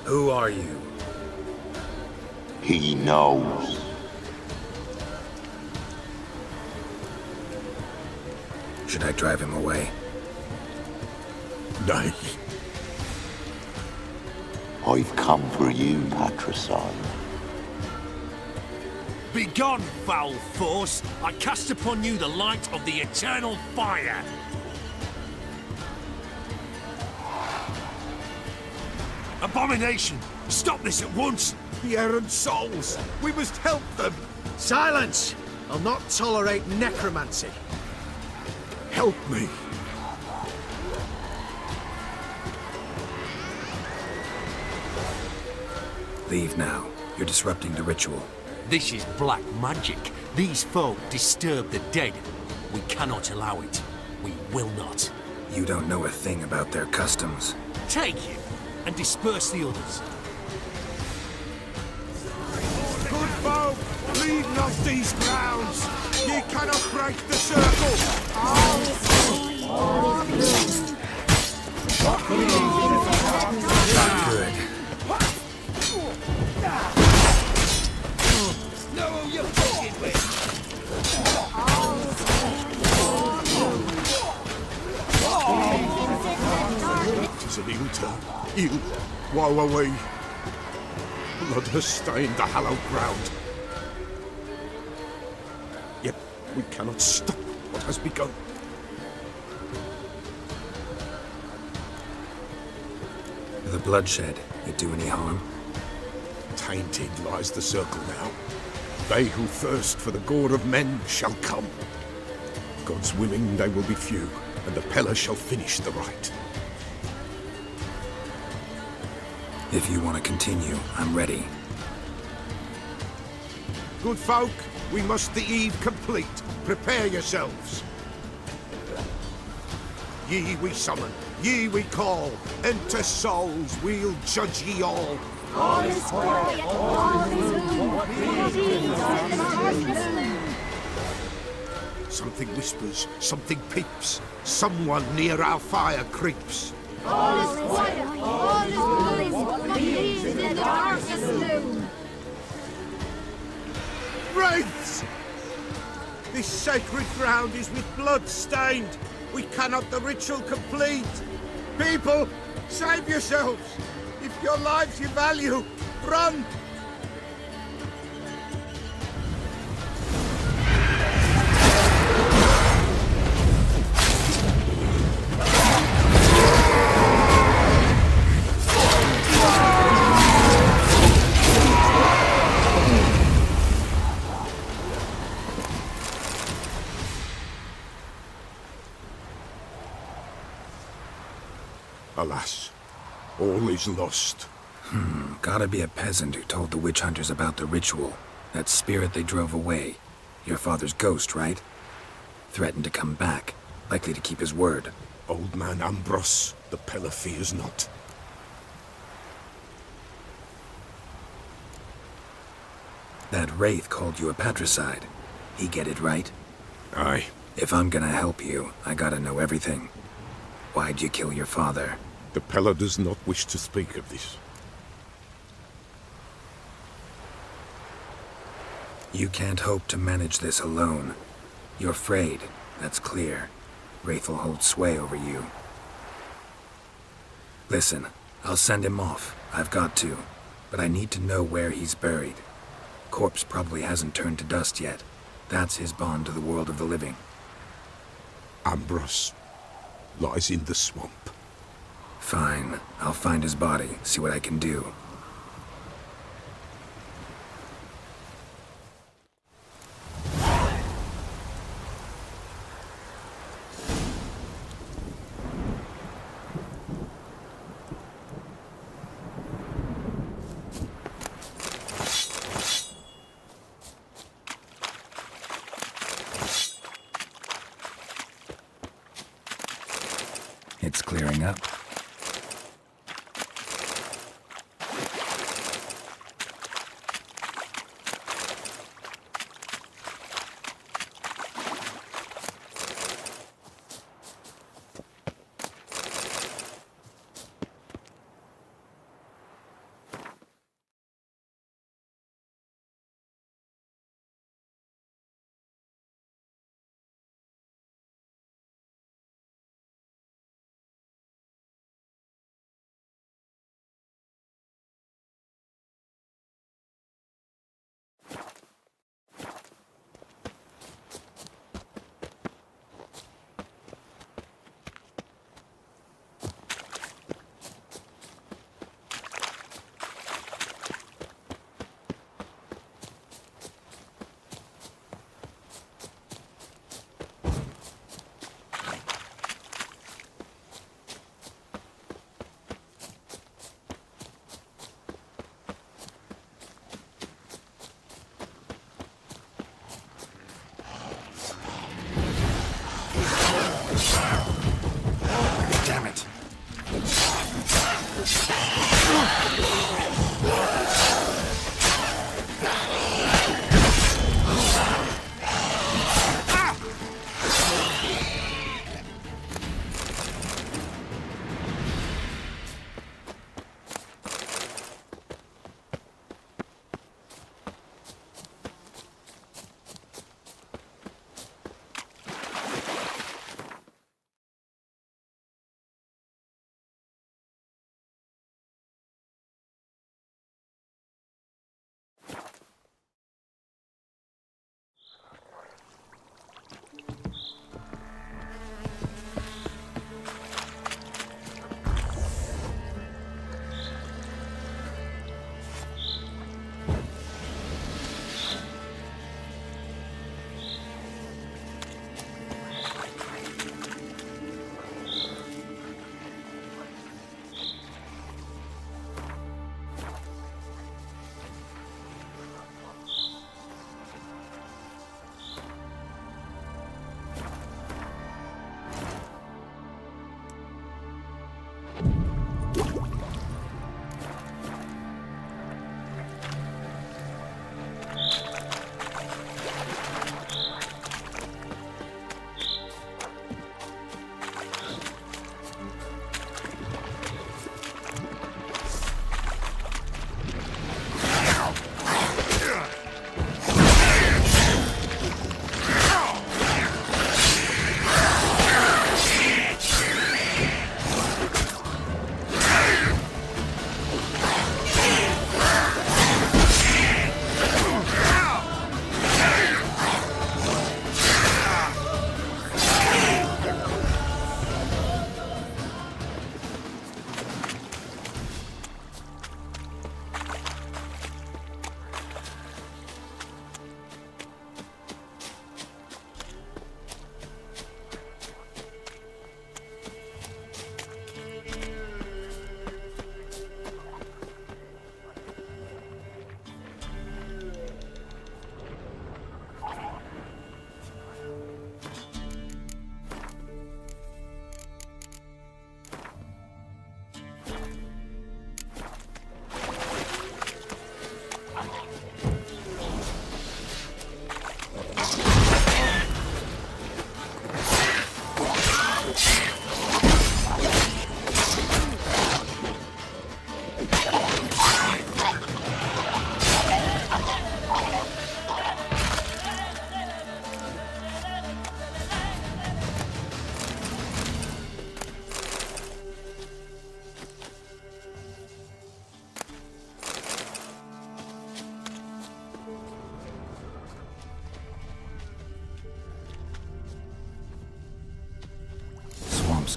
Who are you? He knows. Should I drive him away? Nay. I've come for you, patricide. Begone, foul force! I cast upon you the light of the eternal fire! Abomination! Stop this at once! The errant souls! We must help them! Silence! I'll not tolerate necromancy. Help me! Leave now. You're disrupting the ritual. This is black magic. These folk disturb the dead. We cannot allow it. We will not. You don't know a thing about their customs. Take him and disperse the others. Good folk, leave not these grounds. Ye cannot break the circle. Good. No, you're fucking with. Tis an ill turn. Ill. Woe away. Blood has stained the hallowed ground. Yet we cannot stop what has begun. The bloodshed, it do any harm? Tainted lies the circle now. They who thirst for the gore of men shall come. God's willing they will be few, and the Peller shall finish the rite. If you want to continue, I'm ready. Good folk, we must the eve complete. Prepare yourselves. Ye we summon, ye we call. Enter souls, we'll judge ye all. All is quiet, all is gloom. Something whispers, something peeps. Someone near our fire creeps. All is quiet, all is gloom. He is in the darkest gloom. Wraiths! This sacred ground is with blood stained. We cannot the ritual complete. People, save yourselves. If your lives you value, run! Alas, all is lost. Gotta be a peasant who told the witch hunters about the ritual. That spirit they drove away. Your father's ghost, right? Threatened to come back. Likely to keep his word. Old man Ambros, the Pella fears not. That wraith called you a patricide. He get it right? Aye. If I'm gonna help you, I gotta know everything. Why'd you kill your father? The Pella does not wish to speak of this. You can't hope to manage this alone. You're afraid, that's clear. Wraith will hold sway over you. Listen, I'll send him off. I've got to. But I need to know where he's buried. Corpse probably hasn't turned to dust yet. That's his bond to the world of the living. Ambros lies in the swamp. Fine. I'll find his body, see what I can do. It's clearing up.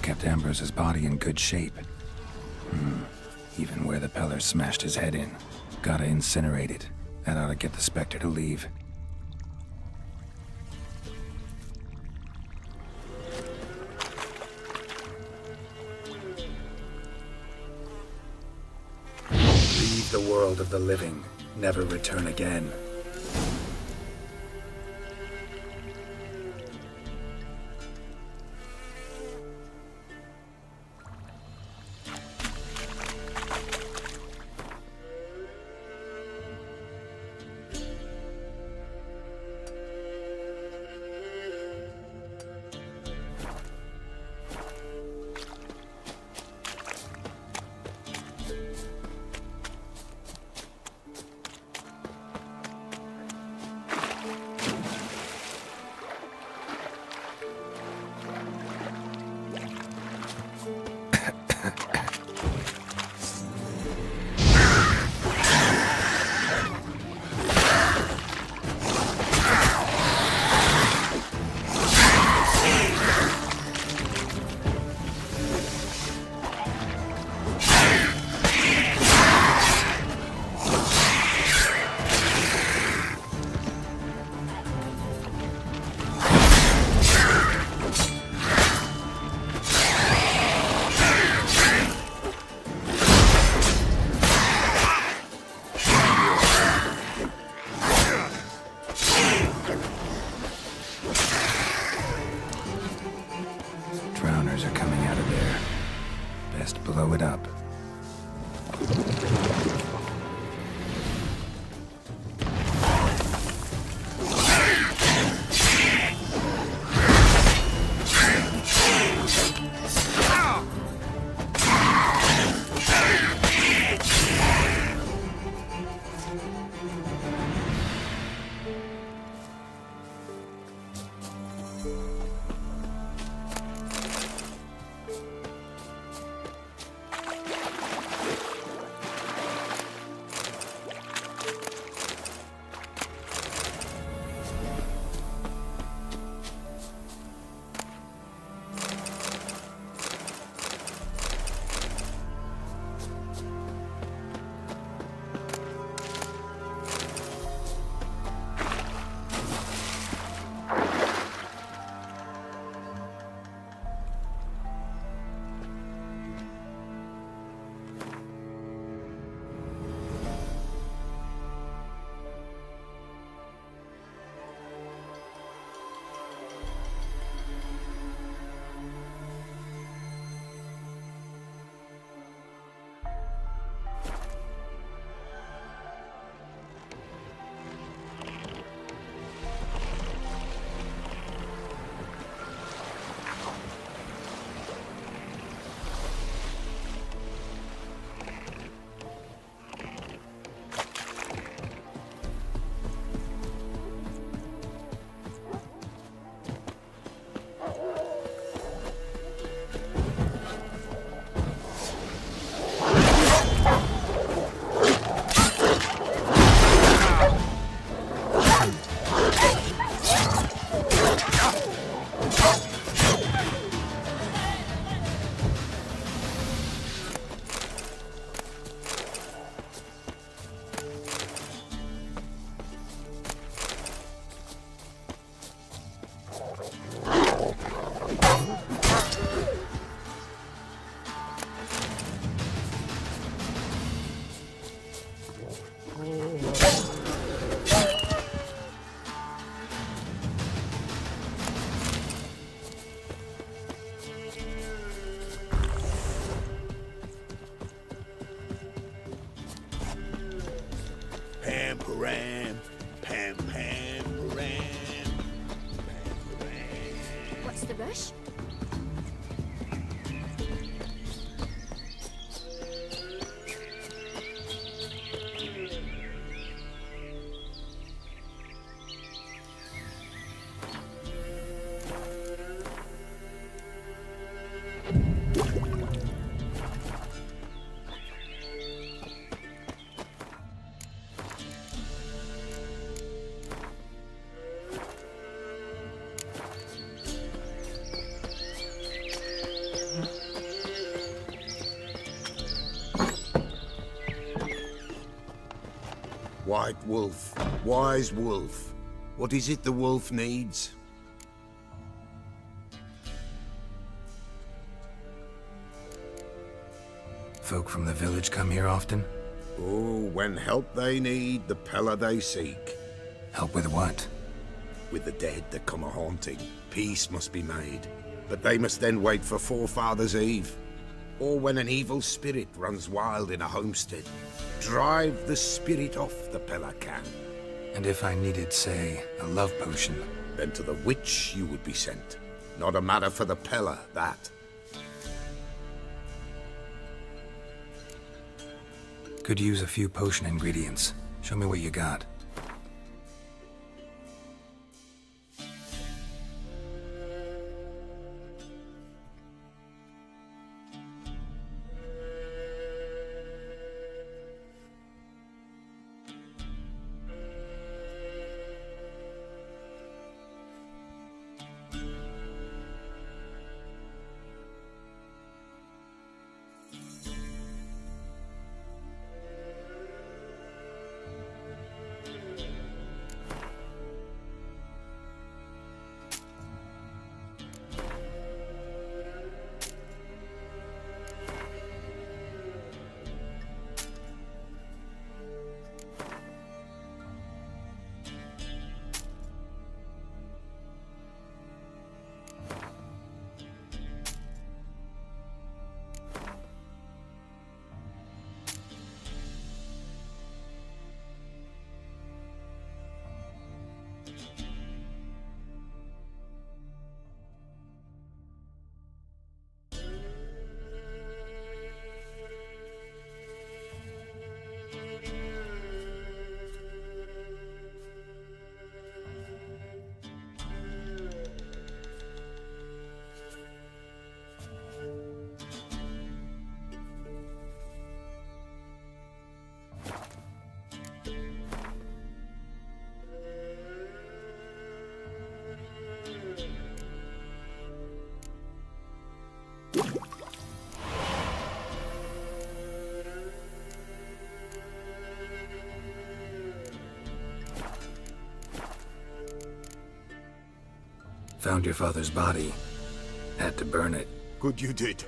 kept Ambrose's body in good shape. Even where the Peller smashed his head in. Gotta incinerate it. That ought to get the Spectre to leave. Leave the world of the living. Never return again. Blow it up. White wolf, wise wolf. What is it the wolf needs? Folk from the village come here often? Oh, when help they need, the Pella they seek. Help with what? With the dead that come a-haunting, peace must be made. But they must then wait for Forefathers' Eve. Or when an evil spirit runs wild in a homestead. Drive the spirit off, the Pella can. And if I needed, say, a love potion? Then to the witch you would be sent. Not a matter for the Pella, that. Could use a few potion ingredients. Show me what you got. Found your father's body. Had to burn it. Good you did.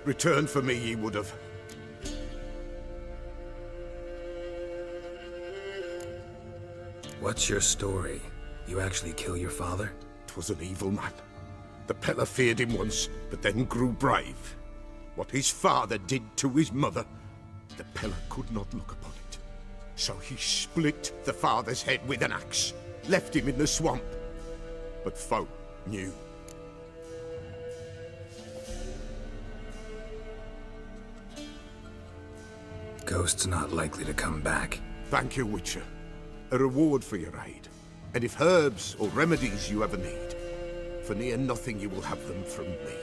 Return for me ye would have. What's your story? You actually kill your father? 'Twas an evil man. The Pella feared him once, but then grew brave. What his father did to his mother, the Pella could not look upon it. So he split the father's head with an axe, left him in the swamp. But folk knew. Ghost's not likely to come back. Thank you, Witcher. A reward for your aid. And if herbs or remedies you ever need, for near nothing you will have them from me.